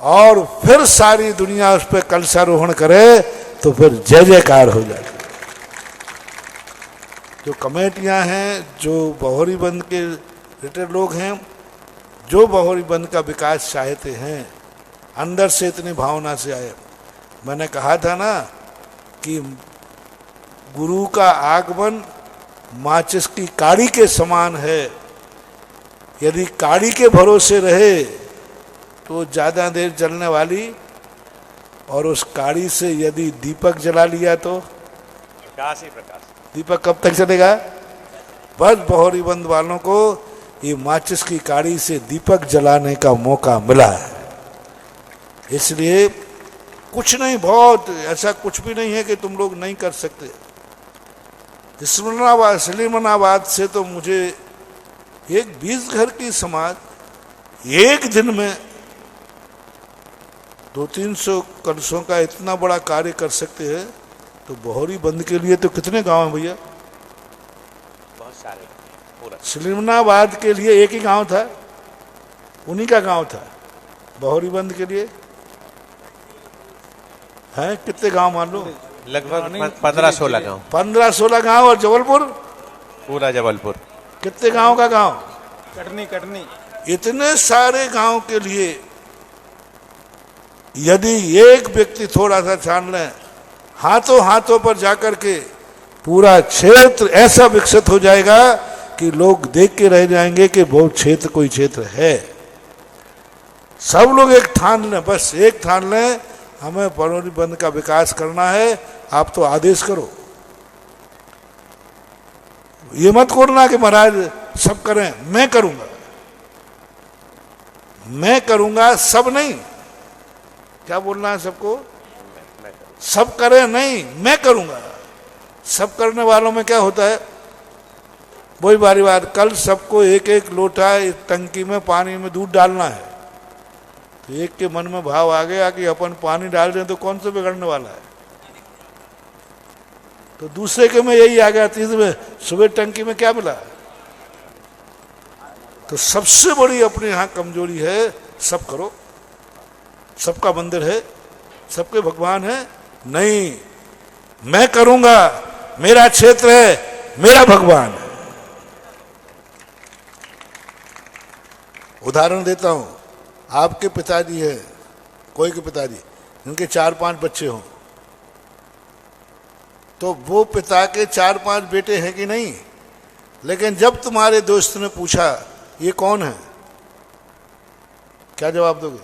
और फिर सारी दुनिया उस पर कलशारोहण करे तो फिर जय जयकार हो जाती। जो कमेटियां हैं, जो बहोरी बंद के रिटेल लोग हैं, जो बहोरी बंद का विकास चाहते हैं, अंदर से इतनी भावना से आए। मैंने कहा था ना कि गुरु का आगमन माचिस की काड़ी के समान है। यदि काड़ी के भरोसे रहे तो ज़्यादा देर जलने वाली, और उस काड़ी से यदि दीपक जला लिया तो प्रकाश ही प्रकाश। दीपक कब तक चलेगा? बस बहोरी बंद वालों को ये माचिस की काड़ी से दीपक जलाने का मौका मिला है। इसलिए कुछ नहीं, बहुत ऐसा कुछ भी नहीं है कि तुम लोग नहीं कर सकते। सलीमनाबाद से तो मुझे एक 20 घर की समाज एक दिन में 200-300 कलशों का इतना बड़ा कार्य कर सकते हैं, तो बहोरी बंद के लिए तो कितने गांव हैं भैया? बहुत सारे, पूरा। सलीमनाबाद के लिए एक ही गांव था, उन्हीं का गांव था। बहोरी बंद के लिए हैं कितने गांव मान लो? लगभग 15-16 गाँव। 15-16 गांव। और जबलपुर? पूरा जबलपुर। कितने गांव का गांव? कटनी। इतने सारे गांव के लिए यदि एक व्यक्ति थोड़ा सा छान ले, हाथों हाथों पर जाकर के पूरा क्षेत्र ऐसा विकसित हो जाएगा कि लोग देख के रह जाएंगे कि वो क्षेत्र कोई क्षेत्र है। सब लोग एक ठान लें, बस एक ठान लें, हमें बहोरी बंद का विकास करना है। आप तो आदेश करो, ये मत करना कि महाराज सब करें, मैं करूंगा, सब नहीं। क्या बोलना है सबको? सब करें नहीं, मैं करूंगा। सब करने वालों में क्या होता है? वही बारी बात, कल सबको एक एक लोटा टंकी में पानी में दूध डालना है, तो एक के मन में भाव आ गया कि अपन पानी डाल दें तो कौन सा बिगड़ने वाला है, तो दूसरे के में यही आ गया। तीसरे में सुबह टंकी में क्या मिला? तो सबसे बड़ी अपने यहाँ कमजोरी है, सब करो, सबका मंदिर है, सबके भगवान है। नहीं, मैं करूंगा, मेरा क्षेत्र है, मेरा भगवान है। उदाहरण देता हूं, आपके पिताजी है, कोई के पिताजी, जिनके 4-5 बच्चे हों, तो वो पिता के 4-5 बेटे हैं कि नहीं? लेकिन जब तुम्हारे दोस्त ने पूछा ये कौन है, क्या जवाब दोगे?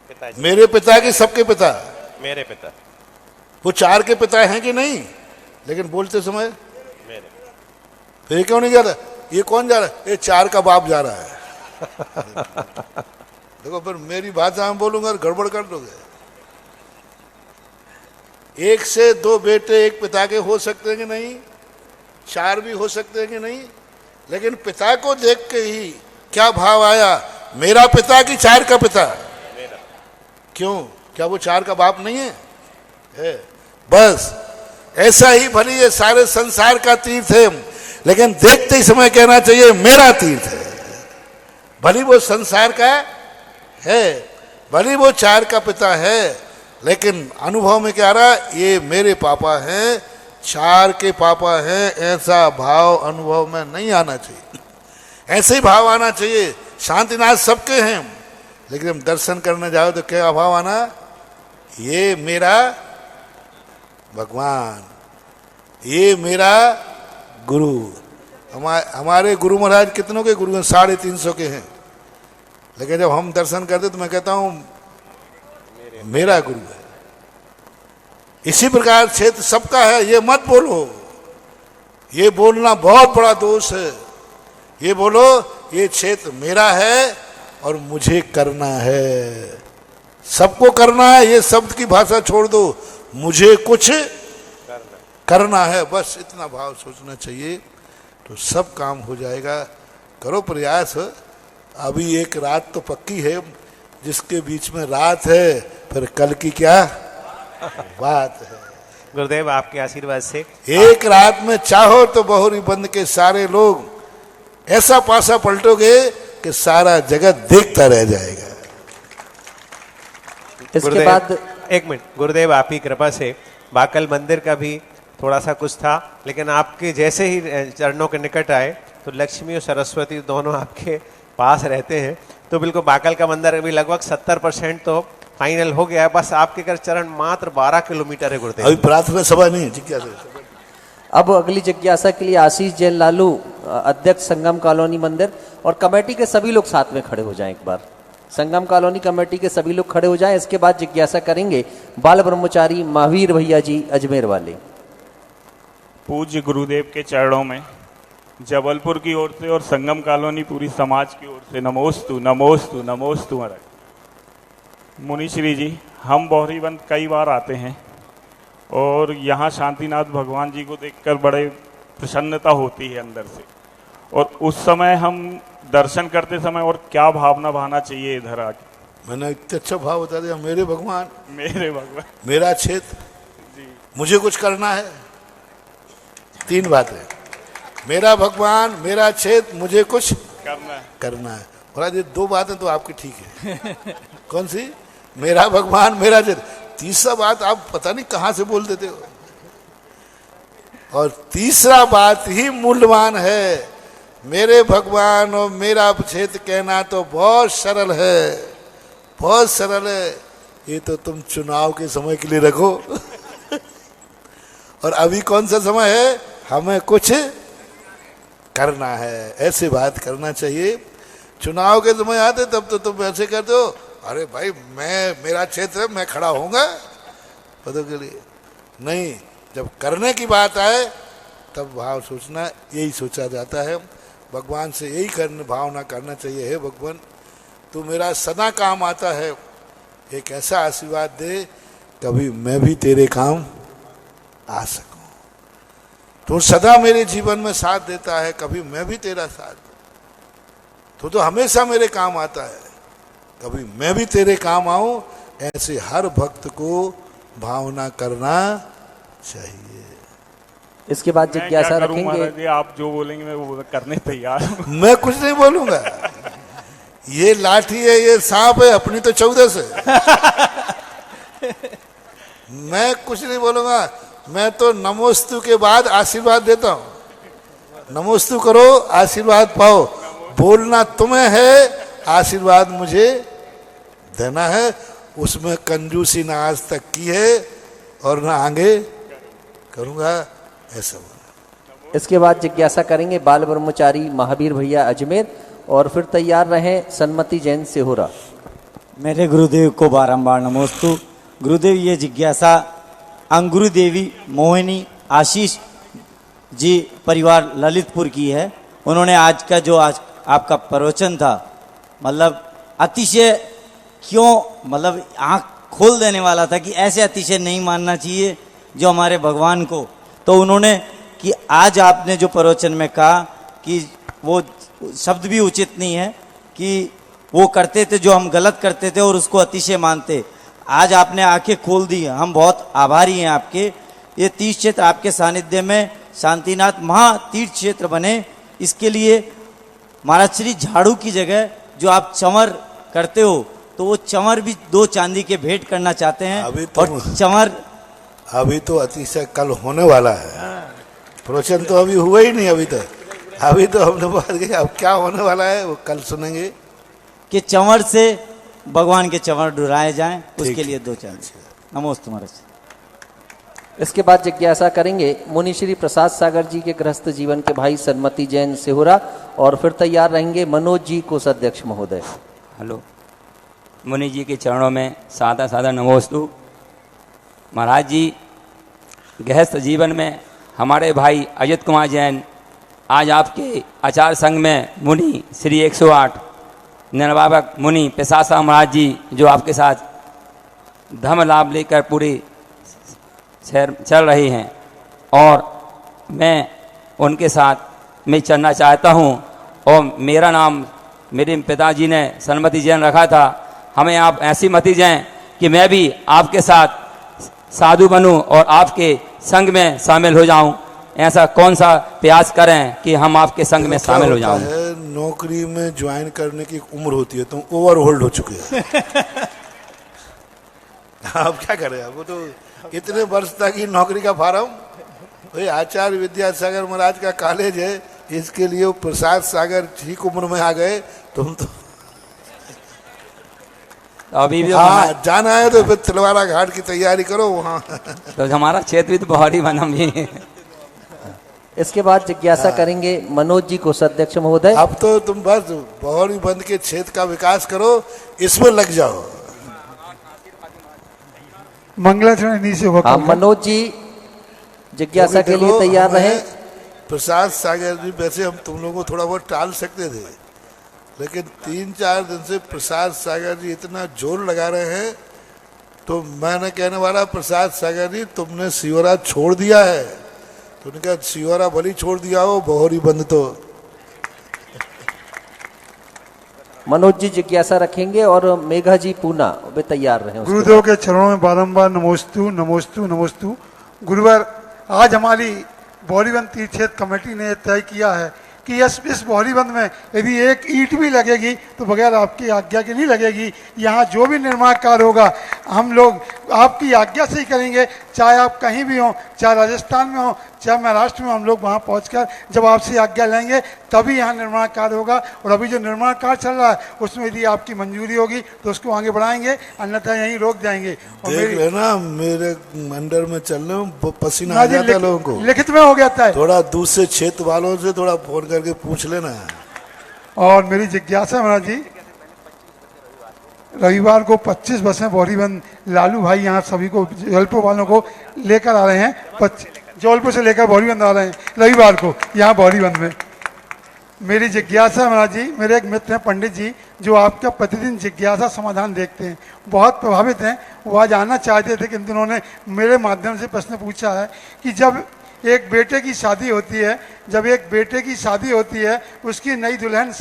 पिताजी, मेरे पिता के सबके पिता। मेरे पिता। वो 4 के पिता हैं कि नहीं? लेकिन बोलते समय मेरे। फिर ये क्यों नहीं जा रहा? ये कौन जा रहा है? ये 4 का बाप जा रहा है। देखो, फिर मेरी भाषा में बोलूंगा और गड़बड़ कर दोगे। 1 से 2 बेटे एक पिता के हो सकते हैं कि नहीं? 4 भी हो सकते हैं कि नहीं? लेकिन पिता को देख के ही क्या भाव आया? मेरा पिता कि 4 का पिता? क्यों? क्या वो 4 का बाप नहीं है? बस ऐसा ही भली ये सारे संसार का तीर्थ है, लेकिन देखते ही समय कहना चाहिए मेरा तीर्थ है। भली वो संसार का है, भली वो 4 का पिता है, लेकिन अनुभव में क्या रहा? ये मेरे पापा हैं, 4 के पापा हैं। ऐसा भाव अनुभव में नहीं आना चाहिए। ऐसे ही भाव आना चाहिए। शांतिनाथ सबके हैं, लेकिन दर्शन करने जाओ तो क्या भाव आना? ये मेरा भगवान, ये मेरा गुरु। हमारे गुरु महाराज कितनों के गुरु हैं? 350 के हैं। लेकिन जब हम दर्शन करते तो मैं कहता हूं मेरा गुरु है। इसी प्रकार क्षेत्र सबका है, ये मत बोलो। ये बोलना बहुत बड़ा दोष है। ये बोलो ये क्षेत्र मेरा है और मुझे करना है, सबको करना है। ये शब्द की भाषा छोड़ दो, मुझे कुछ करना है, बस इतना भाव सोचना चाहिए, तो सब काम हो जाएगा। करो प्रयास। अभी एक रात तो पक्की है, जिसके बीच में रात है, फिर कल की क्या बात है। गुरुदेव आपके आशीर्वाद से एक रात में चाहो तो बहुरी बंद के सारे लोग ऐसा पासा पलटोगे कि सारा जगत देखता रह जाएगा। इसके गुरुदेव, बाद एक मिनट गुरुदेव, आपकी कृपा से बाकल मंदिर का भी थोड़ा सा कुछ था, लेकिन आपके जैसे ही चरणों के निकट आए तो लक्ष्मी और सरस्वती दोनों आपके पास रहते हैं, तो बिल्कुल बाकल का मंदिर अभी लगभग 70% तो फाइनल हो गया है। बस आपके घर चरण मात्र 12 किलोमीटर है गुरुदेव। अभी प्रार्थना सभा नहीं है, जिज्ञासा। अब अगली जिज्ञासा के लिए आशीष जैन लालू, अध्यक्ष संगम कॉलोनी मंदिर, और कमेटी के सभी लोग साथ में खड़े हो जाएं। एक बार संगम कॉलोनी कमेटी के सभी लोग खड़े हो जाएं। इसके बाद जिज्ञासा करेंगे बाल ब्रह्मचारी महावीर भैया जी अजमेर वाले। पूज्य गुरुदेव के चरणों में जबलपुर की ओर से और संगम कॉलोनी पूरी समाज की ओर से नमोस्तु नमोस्तु नमोस्तु महाराज। मुनिश्री जी, हम बौरीबंद कई बार आते हैं और यहाँ शांतिनाथ भगवान जी को देखकर बड़े प्रसन्नता होती है अंदर से, और उस समय हम दर्शन करते समय और क्या भावना बहाना चाहिए इधर आके? मैंने इतना अच्छा भाव बता दिया, मेरे भगवान, मेरा क्षेत्र, मुझे कुछ करना है। 3 बातें, मेरा भगवान, मेरा क्षेत्र, मुझे कुछ करना है। महाराज ये 2 बातें तो आपकी ठीक है। कौन सी? मेरा भगवान, मेरा क्षेत्र। तीसरा बात आप पता नहीं कहां से बोल देते हो। और तीसरा बात ही मूल्यवान है। मेरे भगवान और मेरा क्षेत्र कहना तो बहुत सरल है, बहुत सरल है। ये तो तुम चुनाव के समय के लिए रखो। और अभी कौन सा समय है? हमें कुछ करना है, ऐसे बात करना चाहिए। चुनाव के समय आते तब तो तुम ऐसे कहते हो, अरे भाई मेरा क्षेत्र है, मैं खड़ा होऊंगा पदों के लिए। नहीं, जब करने की बात आए तब भाव सोचना, यही सोचा जाता है। भगवान से यही भावना करना चाहिए, हे भगवान तू मेरा सदा काम आता है, एक ऐसा आशीर्वाद दे कभी मैं भी तेरे काम आ सकूं। तू सदा मेरे जीवन में साथ देता है, कभी मैं भी तेरा साथ दूं। तो हमेशा मेरे काम आता है, कभी मैं भी तेरे काम आऊं। ऐसे हर भक्त को भावना करना चाहिए। इसके बाद जिज्ञासा रखेंगे। आप जो बोलेंगे मैं वो करने तैयार हूं। मैं कुछ नहीं बोलूंगा। ये लाठी है, ये सांप है, अपनी तो 14 से। मैं कुछ नहीं बोलूंगा। मैं तो नमोस्तु के बाद आशीर्वाद देता हूं। नमोस्तु करो, आशीर्वाद पाओ। बोलना तुम्हें है, आशीर्वाद मुझे देना है, उसमें कंजूसी ना आज तक की है और ना आगे करूँगा, ऐसा बोला। इसके बाद जिज्ञासा करेंगे बाल ब्रह्मचारी महावीर भैया अजमेर, और फिर तैयार रहें सन्मति जैन सिहोरा। मेरे गुरुदेव को बारंबार नमोस्तु। गुरुदेव, ये जिज्ञासा अंगुरु देवी मोहिनी आशीष जी परिवार ललितपुर की है। उन्होंने आज का जो आज आपका प्रवचन था, मतलब अतिशय क्यों, मतलब आँख खोल देने वाला था कि ऐसे अतिशय नहीं मानना चाहिए जो हमारे भगवान को। तो उन्होंने कि आज आपने जो प्रवचन में कहा कि वो शब्द भी उचित नहीं है कि वो करते थे जो हम गलत करते थे और उसको अतिशय मानते। आज आपने आंखें खोल दी, हम बहुत आभारी हैं आपके। ये तीर्थ क्षेत्र आपके सानिध्य में शांतिनाथ महातीर्थ क्षेत्र बने, इसके लिए महाराज श्री झाड़ू की जगह जो आप चंवर करते हो, तो वो चंवर भी 2 चांदी के भेंट करना चाहते हैं। अभी तो और चंवर अभी तो अतिशय कल होने वाला है, प्रवचन तो अभी हुआ ही नहीं। अभी तो हमने बात की, अब क्या होने वाला है वो कल सुनेंगे। कि चंवर से भगवान के चंवर डुराए जाएं, उसके लिए 2 चांदी। नमोस्तु महाराज। इसके बाद जिज्ञासा करेंगे मुनि श्री प्रसाद सागर जी के गृहस्थ जीवन के भाई सन्मति जैन सिहोरा, और फिर तैयार रहेंगे मनोज जी कोषाध्यक्ष महोदय। हेलो, मुनि जी के चरणों में सादा सादा नमोस्तु। महाराज जी, गृहस्थ जीवन में हमारे भाई अजित कुमार जैन आज आपके आचार संघ में मुनि श्री 108 निर्वापक मुनि पेशासा महाराज जी जो आपके साथ धर्म लाभ लेकर पूरे शहर चल रही हैं, और मैं उनके साथ में चलना चाहता हूं। और मेरा नाम मेरे पिताजी ने सन्मति जैन रखा था। हमें आप ऐसी मति दें कि मैं भी आपके साथ साधु बनूं और आपके संग में शामिल हो जाऊं। ऐसा कौन सा प्रयास करें कि हम आपके संग में शामिल हो जाऊं? नौकरी में ज्वाइन करने की उम्र होती है, तो ओवर होल्ड हो चुके हैं। आप क्या करें, आपको तो इतने वर्ष तक ही नौकरी का फार्म, भाई आचार्य विद्यासागर महाराज का कॉलेज है, इसके लिए वो प्रसाद सागर ठीक उम्र में आ गए। तुम तो अभी भी हाँ जाना है तो फिर तिलवारा घाट की तैयारी करो वहाँ। तो हमारा क्षेत्र भी तो बहुत ही बनम भी है। इसके बाद जिज्ञासा करेंगे मनोज जी कोषाध्यक्ष महोदय। अब तो तुम बस बहौरी बंद के क्षेत्र का विकास करो, इसमें लग जाओ। मंगलाचरण नीचे हाँ, मनोज जी जिज्ञासा के लिए तैयार रहे। प्रसाद सागर जी, वैसे हम तुम लोगों को थोड़ा बहुत टाल सकते थे, लेकिन 3-4 दिन से प्रसाद सागर जी इतना जोर लगा रहे हैं, तो मैंने कहने वाला प्रसाद सागर जी तुमने सियोरा छोड़ दिया है। तो उन्होंने कहा सियोरा भली छोड़ दिया हो, बहौरी बंद तो। मनोज जी जिज्ञासा रखेंगे और मेघा जी पूना वे तैयार रहे। गुरुदेव के चरणों में बारंबार नमोस्तु नमोस्तु नमोस्तु। गुरुवर, आज हमारी बहौरीबंद तीर्थ क्षेत्र कमेटी ने तय किया है कि इस बहौरीबंद में यदि एक ईंट भी लगेगी तो बगैर आपकी आज्ञा के नहीं लगेगी। यहाँ जो भी निर्माण कार्य होगा हम लोग आपकी आज्ञा से ही करेंगे, चाहे आप कहीं भी हों, चाहे राजस्थान में हो, चाहे महाराष्ट्र में, हम लोग वहाँ पहुँचकर जब आपसे आज्ञा लेंगे तभी यहाँ निर्माण कार्य होगा। और अभी जो निर्माण कार्य चल रहा है उसमें यदि आपकी मंजूरी होगी तो उसको आगे बढ़ाएंगे, अन्यथा यहीं रोक जाएंगे। और देख लेना मेरे अंडर में चलने में पसीना आ जाता है लोगों को। लिखित में हो गया था। थोड़ा दूसरे क्षेत्र वालों से थोड़ा फोन करके पूछ लेना। और मेरी जिज्ञासा महाराज जी, रविवार को 25 बसें बहौरीबंद लालू भाई यहाँ सभी को जबलपुर वालों को लेकर आ रहे हैं। जबलपुर से लेकर बहौरीबंद आ रहे हैं रविवार को यहाँ बहौरीबंद में। मेरी जिज्ञासा महाराज जी, मेरे एक मित्र हैं पंडित जी जो आपका प्रतिदिन जिज्ञासा समाधान देखते हैं, बहुत प्रभावित हैं। वो आज आना चाहते थे किंतु उन्होंने मेरे माध्यम से प्रश्न पूछा है कि जब एक बेटे की शादी होती है, उसकी नई दुल्हन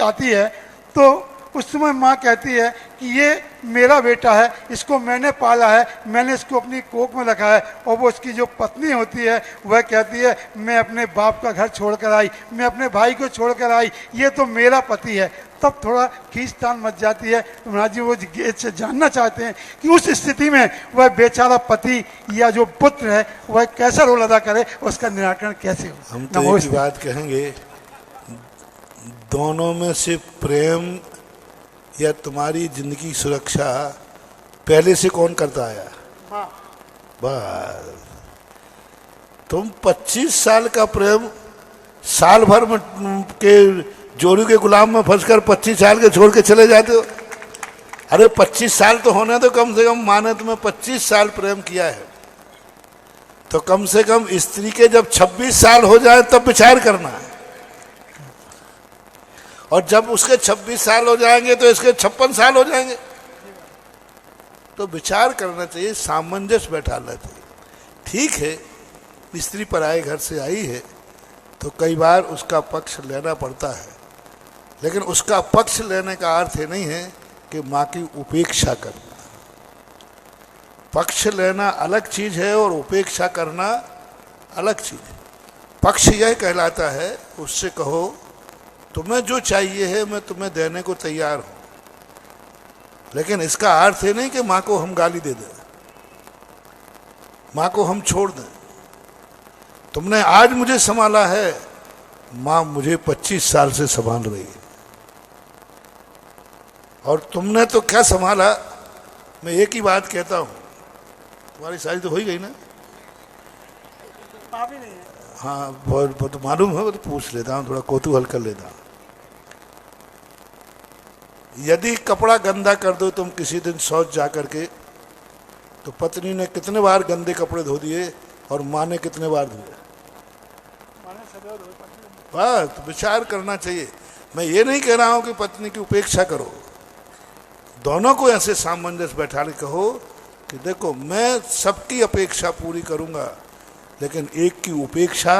आती है, तो उस समय माँ कहती है कि ये मेरा बेटा है, इसको मैंने पाला है, मैंने इसको अपनी कोख में रखा है। और वो उसकी जो पत्नी होती है वह कहती है मैं अपने बाप का घर छोड़कर आई, मैं अपने भाई को छोड़कर आई, ये तो मेरा पति है। तब थोड़ा खींचतान मच जाती है। तो महाराज जी वो जानना चाहते हैं कि उस स्थिति में वह बेचारा पति या जो पुत्र है वह कैसा रोल अदा करे, उसका निराकरण कैसे हो। हम तो एक बात कहेंगे, दोनों में से प्रेम या तुम्हारी जिंदगी सुरक्षा पहले से कौन करता आया? बस तुम 25 साल का प्रेम साल भर में के जोरू के गुलाम में फंसकर 25 साल के छोड़ के चले जाते हो। अरे 25 साल तो होने दो, कम से कम माने तुम्हें 25 साल प्रेम किया है तो कम से कम स्त्री के जब 26 साल हो जाए तब विचार करना है, और जब उसके 26 साल हो जाएंगे तो इसके 56 साल हो जाएंगे। तो विचार करना चाहिए, सामंजस्य बैठाना चाहिए। ठीक है, स्त्री पराये घर से आई है तो कई बार उसका पक्ष लेना पड़ता है, लेकिन उसका पक्ष लेने का अर्थ ये नहीं है कि माँ की उपेक्षा करना। पक्ष लेना अलग चीज है और उपेक्षा करना अलग चीज है। पक्ष यह कहलाता है, उससे कहो तुम्हें जो चाहिए है मैं तुम्हें देने को तैयार हूं, लेकिन इसका अर्थ ये नहीं कि माँ को हम गाली दे दें, माँ को हम छोड़ दें। तुमने आज मुझे संभाला है, माँ मुझे 25 साल से संभाल रही है, और तुमने तो क्या संभाला। मैं एक ही बात कहता हूं, तुम्हारी शादी तो हो ही गई ना? हाँ, वो तो मालूम है, वो तो पूछ लेता हूँ, थोड़ा कौतूहल कर लेता हूँ। यदि कपड़ा गंदा कर दो तुम किसी दिन शौच जा करके, तो पत्नी ने कितने बार गंदे कपड़े धो दिए और माँ ने कितने बार धोए? बस विचार करना चाहिए। मैं ये नहीं कह रहा हूं कि पत्नी की उपेक्षा करो, दोनों को ऐसे सामंजस्य बैठा के कहो कि देखो मैं सबकी अपेक्षा पूरी करूंगा लेकिन एक की उपेक्षा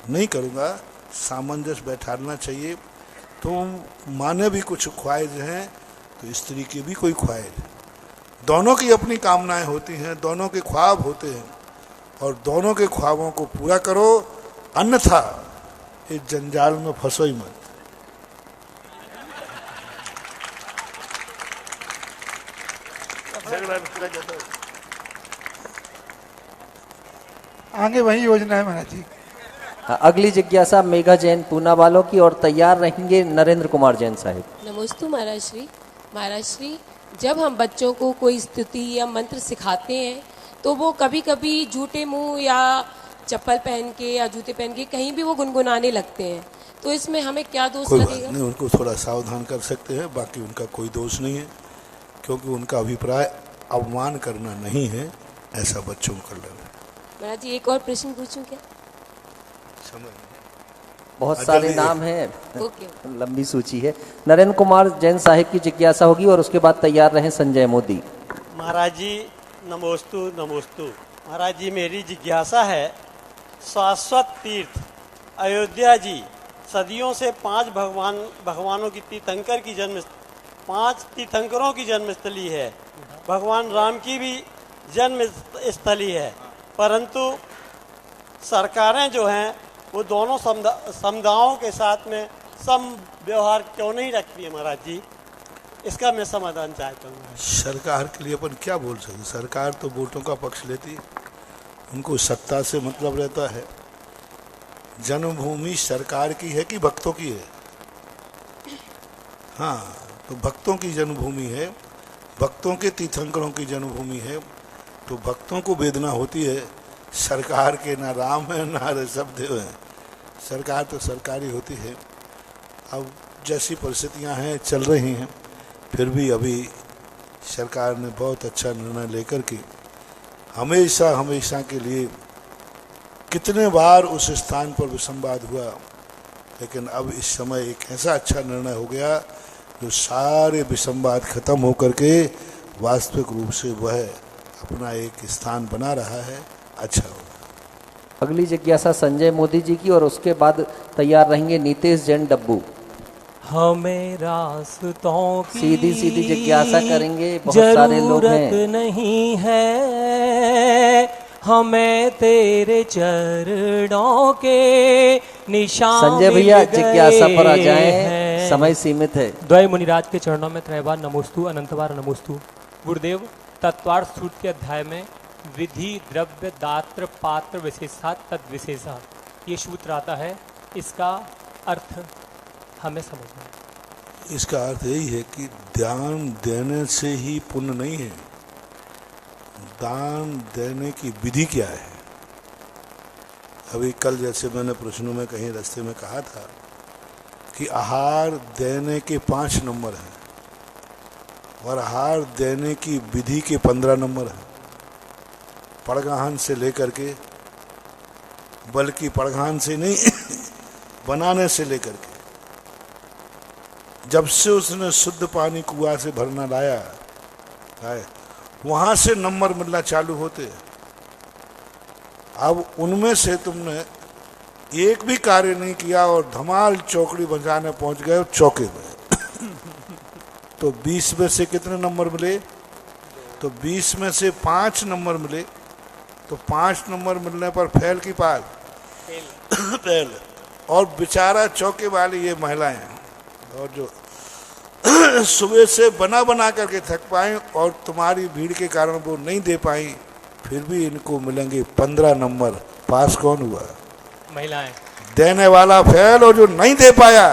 नहीं करूंगा। सामंजस्य बैठाना चाहिए। तो माने भी कुछ ख्वाहिश हैं तो स्त्री की भी कोई ख्वाहिश है, दोनों की अपनी कामनाएं होती हैं, दोनों के ख्वाब होते हैं, और दोनों के ख्वाबों को पूरा करो, अन्यथा इस जंजाल में फंसो ही मत। आगे वही योजना है महाराज जी। अगली जिज्ञासा मेघा जैन पूना वालों की, और तैयार रहेंगे नरेंद्र कुमार जैन साहिब। नमोस्तु महाराज श्री। महाराज श्री, जब हम बच्चों को कोई स्तुति या मंत्र सिखाते हैं तो वो कभी कभी झूठे मुंह या चप्पल पहन के या जूते पहन के कहीं भी वो गुनगुनाने लगते हैं, तो इसमें हमें क्या दोष लगेगा? नहीं, उनको थोड़ा सावधान कर सकते हैं, बाकी उनका कोई दोष नहीं है, क्योंकि उनका अभिप्राय अवमान करना नहीं है, ऐसा बच्चों को कर लेना। महाराज जी, एक और प्रश्न पूछूं क्या? बहुत सारे नाम हैं, ओके। लंबी सूची है। नरेंद्र कुमार जैन साहिब की जिज्ञासा होगी और उसके बाद तैयार रहें संजय मोदी। महाराज जी नमोस्तु नमोस्तु। महाराज जी, मेरी जिज्ञासा है, शाश्वत तीर्थ अयोध्या जी सदियों से 5 भगवानों की तीर्थंकर की जन्म 5 तीर्थंकरों की जन्मस्थली है। भगवान राम की भी जन्म स्थली है, परंतु सरकारें जो हैं वो दोनों समुदायों के साथ में सम व्यवहार क्यों नहीं रखती है महाराज जी? इसका मैं समाधान चाहता हूँ। सरकार के लिए अपन क्या बोल सकते? सरकार तो वोटों का पक्ष लेती है, उनको सत्ता से मतलब रहता है। जन्मभूमि सरकार की है कि भक्तों की है? हाँ, तो भक्तों की जन्मभूमि है, भक्तों के तीर्थंकरों की जन्मभूमि है, तो भक्तों को वेदना होती है। सरकार के ना राम है ना ऋषभदेव है, सरकार तो सरकारी होती है। अब जैसी परिस्थितियां हैं चल रही हैं, फिर भी अभी सरकार ने बहुत अच्छा निर्णय लेकर के हमेशा हमेशा के लिए, कितने बार उस स्थान पर विसंवाद हुआ, लेकिन अब इस समय एक ऐसा अच्छा निर्णय हो गया जो सारे विसंवाद खत्म होकर के वास्तविक रूप से वह अपना एक स्थान बना रहा है। अच्छा होगा। अगली जिज्ञासा संजय मोदी जी की, और उसके बाद तैयार रहेंगे नीतेश जैन डब्बू। हमें रास्तों की सीधी सीधी जिज्ञासा करेंगे, बहुत सारे लोग हैं। नहीं है, हमें तेरे चरणों के निशान। संजय भैया जिज्ञासा पर आ जाएं, समय सीमित है। द्वय मुनिराज के चरणों में त्रैवार नमोस्तु, अनंतवार नमोस्तु। गुरुदेव, तत्वार्थ सूत्र के अध्याय में विधि द्रव्य दात्र पात्र विशेषा तद विशेषा ये सूत्र आता है, इसका अर्थ हमें समझना है। इसका अर्थ यही है कि दान देने से ही पुण्य नहीं है, दान देने की विधि क्या है। अभी कल जैसे मैंने प्रश्नों में कहीं रास्ते में कहा था कि आहार देने के 5 नंबर हैं और आहार देने की विधि के 15 नंबर हैं। पड़गाहन से लेकर के, बल्कि पड़गाहन से नहीं बनाने से लेकर के, जब से उसने शुद्ध पानी कुआं से भरना लाया है वहां से नंबर मिलना चालू होते हैं। अब उनमें से तुमने एक भी कार्य नहीं किया और धमाल चौकड़ी बजाने पहुंच गए चौके में तो 20 में से कितने नंबर मिले? तो 20 में से 5 नंबर मिले। तो 5 नंबर मिलने पर फेल की पाल फेल। और बेचारा चौके वाली ये महिलाएं और जो सुबह से बना बना करके थक पाए और तुम्हारी भीड़ के कारण वो नहीं दे पाई, फिर भी इनको मिलेंगे 15 नंबर। पास कौन हुआ? महिलाएं। देने वाला फेल और जो नहीं दे पाया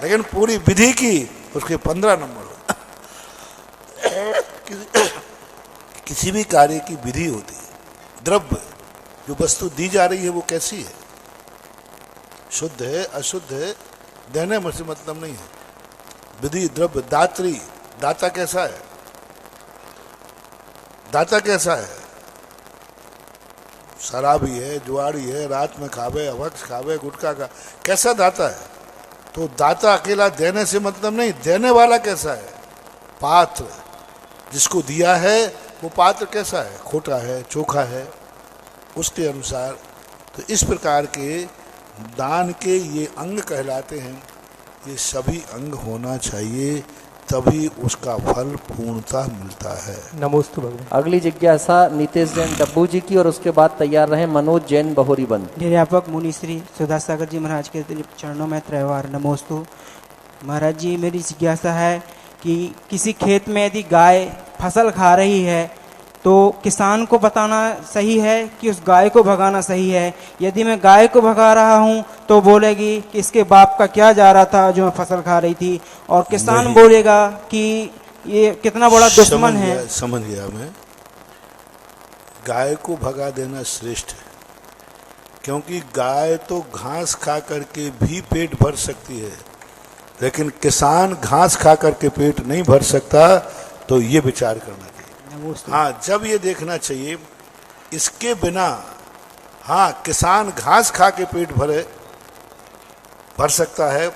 लेकिन पूरी विधि की उसके 15 नंबर। किसी भी कार्य की विधि होती है। द्रव्य जो वस्तु दी जा रही है वो कैसी है, शुद्ध है अशुद्ध है, देने में से मतलब नहीं है। विधि द्रव्य दात्री, दाता कैसा है? दाता कैसा है? शराबी है, जुआड़ी है, रात में खावे, अवक्ष खावे, गुटखा का, कैसा दाता है? तो दाता अकेला देने से मतलब नहीं, देने वाला कैसा है? पात्र जिसको दिया है वो पात्र कैसा है? खोटा है, चोखा है, उसके अनुसार। तो इस प्रकार के दान के ये अंग कहलाते हैं। ये सभी अंग होना चाहिए, तभी उसका फल पूर्णतः मिलता है। नमोस्तु भगवान। अगली जिज्ञासा नीतेश जैन डब्बू जी की, और उसके बाद तैयार रहे मनोज जैन बहोरीबंद। निर्यापक मुनि श्री सुधा सागर जी महाराज के चरणों में त्रैवार नमोस्तु। महाराज जी, मेरी जिज्ञासा है कि किसी खेत में यदि गाय फसल खा रही है तो किसान को बताना सही है कि उस गाय को भगाना सही है? यदि मैं गाय को भगा रहा हूं तो बोलेगी कि इसके बाप का क्या जा रहा था जो मैं फसल खा रही थी, और किसान बोलेगा कि ये कितना बड़ा दुश्मन है। समझ गया मैं। गाय को भगा देना श्रेष्ठ है, क्योंकि गाय तो घास खा करके भी पेट भर सकती है, लेकिन किसान घास खा करके पेट नहीं भर सकता। तो ये विचार करना चाहिए। हाँ, जब ये देखना चाहिए इसके बिना, हाँ किसान घास खा के पेट भर सकता है,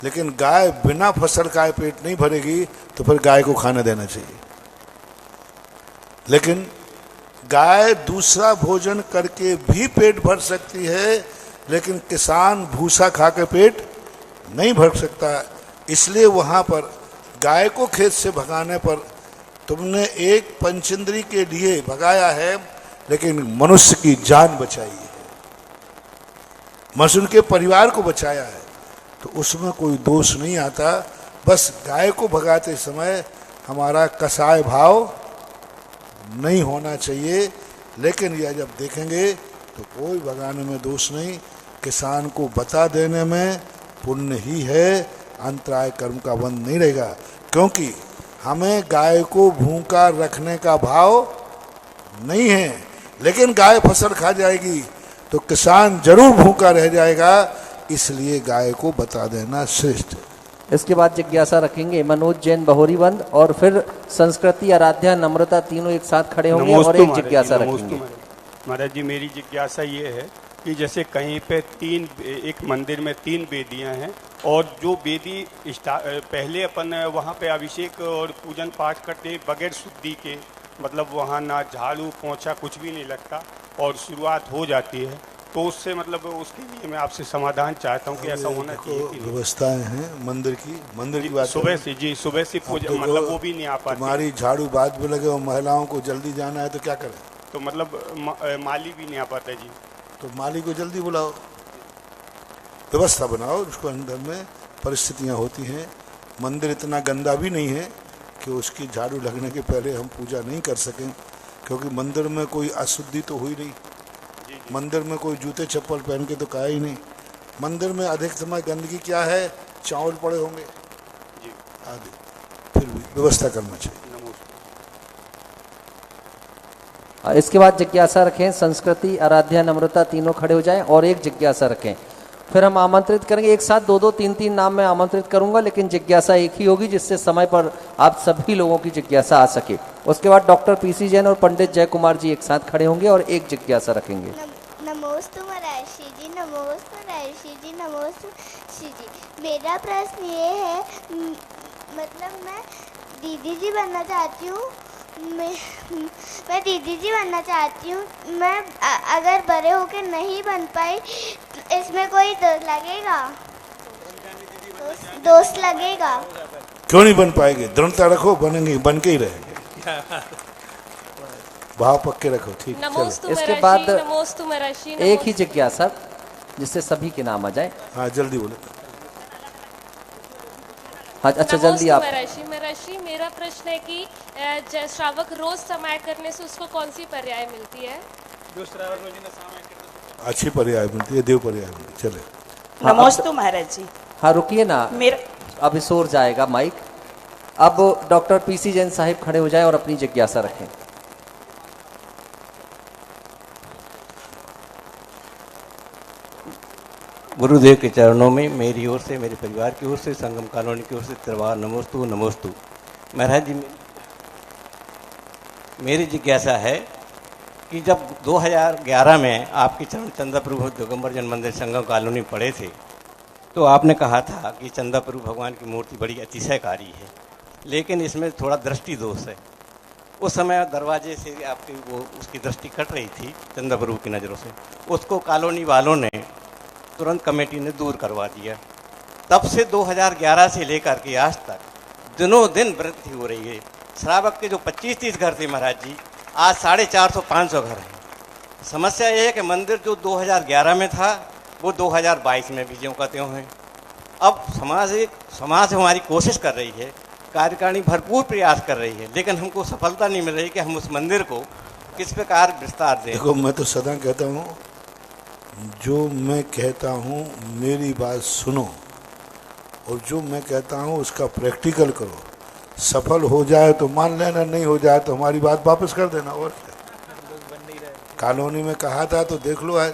लेकिन गाय बिना फसल खाए पेट नहीं भरेगी, तो फिर गाय को खाना देना चाहिए। लेकिन गाय दूसरा भोजन करके भी पेट भर सकती है, लेकिन किसान भूसा खा के पेट नहीं भर सकता। इसलिए वहाँ पर गाय को खेत से भगाने पर तुमने एक पंचेंद्री के लिए भगाया है, लेकिन मनुष्य की जान बचाई है, मनुष्य के परिवार को बचाया है, तो उसमें कोई दोष नहीं आता। बस गाय को भगाते समय हमारा कसाय भाव नहीं होना चाहिए, लेकिन यह जब देखेंगे तो कोई भगाने में दोष नहीं, किसान को बता देने में पुण्य ही है, अंतराय कर्म का बंध नहीं रहेगा। क्योंकि हमें गाय को भूखा रखने का भाव नहीं है, लेकिन गाय फसल खा जाएगी तो किसान जरूर भूखा रह जाएगा, इसलिए गाय को बता देना श्रेष्ठ। इसके बाद जिज्ञासा रखेंगे मनोज जैन बहोरीबंद, और फिर संस्कृति, आराध्या, नम्रता, तीनों एक साथ खड़े होंगे और एक जिज्ञासा रखेंगे। महाराज जी, मेरी जिज्ञासा ये है कि जैसे कहीं पे एक मंदिर में 3 वेदियां हैं, और जो वेदी पहले अपन वहाँ पे अभिषेक और पूजन पाठ करते बगैर शुद्धि के, मतलब वहाँ ना झाड़ू पोंछा कुछ भी नहीं लगता और शुरुआत हो जाती है, तो उससे मतलब उसके लिए मैं आपसे समाधान चाहता हूँ कि ऐसा होना चाहिए कि व्यवस्थाएं हैं मंदिर की बात सुबह से जी सुबह से पूजा मतलब वो भी नहीं आ पाती। तुम्हारी झाड़ू बाद में लगे और महिलाओं को जल्दी जाना है तो क्या करें? तो मतलब माली भी नहीं आ पाता जी। तो माली को जल्दी बुलाओ, व्यवस्था बनाओ, उसको अंदर में परिस्थितियां होती हैं। मंदिर इतना गंदा भी नहीं है कि उसकी झाड़ू लगने के पहले हम पूजा नहीं कर सकें, क्योंकि मंदिर में कोई अशुद्धि तो हुई नहीं, मंदिर में कोई जूते चप्पल पहन के तो कहा ही नहीं। मंदिर में अधिक समय गंदगी क्या है? चावल पड़े होंगे, आदि, फिर भी व्यवस्था करना चाहिए। इसके बाद जिज्ञासा रखें संस्कृति, आराध्या, नम्रता, तीनों खड़े हो जाएं और एक जिज्ञासा रखें। फिर हम आमंत्रित करेंगे, एक साथ 2-2, 3-3 नाम मैं आमंत्रित करूंगा, लेकिन जिज्ञासा एक ही होगी जिससे समय पर आप सभी लोगों की जिज्ञासा आ सके। उसके बाद डॉक्टर पीसी जैन और पंडित जय कुमार जी एक साथ खड़े होंगे और एक जिज्ञासा रखेंगे। नमोस्तु महर्षि जी, नमोस्तु महर्षि जी, नमोस्तु श्री जी। मेरा प्रश्न ये है, मतलब मैं दीदी जी बनना चाहती हूँ। मैं दीदी जी बनना चाहती हूँ। मैं अगर बड़े होकर नहीं बन पाई तो इसमें कोई दोस्त लगेगा? क्यों नहीं बन पाएंगे? दृढ़ता रखो, बनेंगे, बन के ही रहेंगे। भाव पक्के रखो, ठीक। इसके बाद एक ही जिज्ञासा जिससे सभी के नाम आ जाए। हाँ जल्दी बोले। हाँ अच्छा जल्दी आप। महर्षि मेरा प्रश्न है कि श्रावक रोज समाय करने से उसको कौन सी पर्याय मिलती है? जो श्रावक रोज समाय करते अच्छी पर्याय मिलती है, देव पर्याय मिलती है। चले। नमोस्तु महाराज जी। हाँ रुकिए ना, अभी शोर जाएगा माइक। अब डॉक्टर पीसी जैन साहिब खड़े हो जाए और अपनी जिज्ञासा रखें। गुरुदेव के चरणों में मेरी ओर से, मेरे परिवार की ओर से, संगम कॉलोनी की ओर से त्रिवार नमोस्तु नमोस्तु। महाराज जी, मेरी जिज्ञासा है कि जब 2011 में आपके चरण चंदा प्रभु दिगंबर जैन मंदिर संगम कॉलोनी पड़े थे, तो आपने कहा था कि चंदा प्रभु भगवान की मूर्ति बड़ी अतिशयकारी है, लेकिन इसमें थोड़ा दृष्टि दोष है। उस समय दरवाजे से आपकी वो उसकी दृष्टि कट रही थी चंदा प्रभु की नज़रों से, उसको कॉलोनी वालों ने तुरंत कमेटी ने दूर करवा दिया। तब से 2011 से लेकर के आज तक दिनों दिन वृद्धि हो रही है। श्रावक के जो 25-30 घर थे महाराज जी, आज 450-500 घर हैं। समस्या ये है कि मंदिर जो 2011 में था वो 2022 में भी ज्यों का त्यों है। अब समाज हमारी कोशिश कर रही है, कार्यकारिणी भरपूर प्रयास कर रही है, लेकिन हमको सफलता नहीं मिल रही कि हम उस मंदिर को किस प्रकार विस्तार दें। देखो, मैं तो सदा कहता हूँ, जो मैं कहता हूँ मेरी बात सुनो और जो मैं कहता हूँ उसका प्रैक्टिकल करो। सफल हो जाए तो मान लेना, नहीं हो जाए तो हमारी बात वापस कर देना। और कॉलोनी में कहा था तो देख लो आज,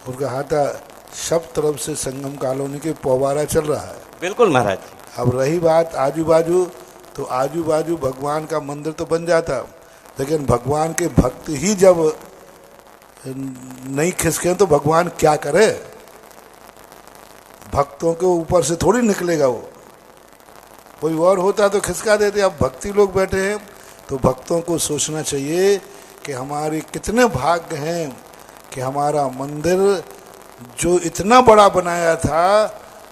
और कहा था सब तरफ से संगम कॉलोनी के पौवारा चल रहा है। बिल्कुल महाराज। अब रही बात आजू बाजू, तो आजू बाजू भगवान का मंदिर तो बन जाता, लेकिन भगवान के भक्त ही जब नहीं खिसके तो भगवान क्या करे? भक्तों के ऊपर से थोड़ी निकलेगा वो, कोई और होता तो खिसका देते। अब भक्ति लोग बैठे हैं तो भक्तों को सोचना चाहिए कि हमारे कितने भाग्य हैं कि हमारा मंदिर जो इतना बड़ा बनाया था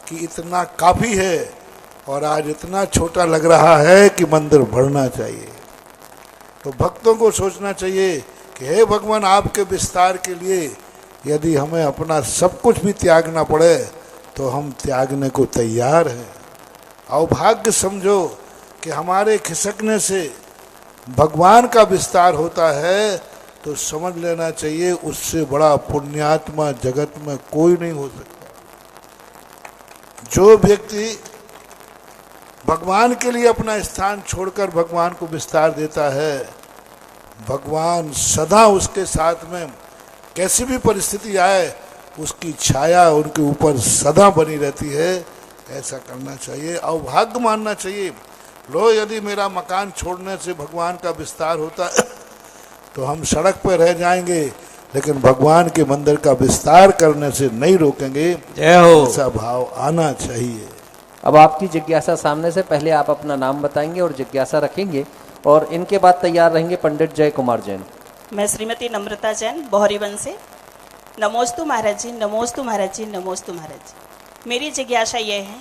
कि इतना काफ़ी है, और आज इतना छोटा लग रहा है कि मंदिर बढ़ना चाहिए। तो भक्तों को सोचना चाहिए कि हे भगवान, आपके विस्तार के लिए यदि हमें अपना सब कुछ भी त्यागना पड़े तो हम त्यागने को तैयार हैं। अभाग्य समझो कि हमारे खिसकने से भगवान का विस्तार होता है, तो समझ लेना चाहिए उससे बड़ा पुण्यात्मा जगत में कोई नहीं हो सकता। जो व्यक्ति भगवान के लिए अपना स्थान छोड़कर भगवान को विस्तार देता है, भगवान सदा उसके साथ में, कैसी भी परिस्थिति आए उसकी छाया उनके ऊपर सदा बनी रहती है। ऐसा करना चाहिए, अभाग्य मानना चाहिए। लो, यदि मेरा मकान छोड़ने से भगवान का विस्तार होता तो हम सड़क पर रह जाएंगे, लेकिन भगवान के मंदिर का विस्तार करने से नहीं रोकेंगे। जय हो। ऐसा भाव आना चाहिए। अब आपकी जिज्ञासा सामने से पहले आप अपना नाम बताएंगे और जिज्ञासा रखेंगे, और इनके बाद तैयार रहेंगे पंडित जय कुमार जैन। मैं श्रीमती नम्रता जैन, बोहरीवन से। नमोस्तु महाराज जी, नमोस्तु महाराज जी, नमोस्तु महाराज जी। मेरी जिज्ञासा ये है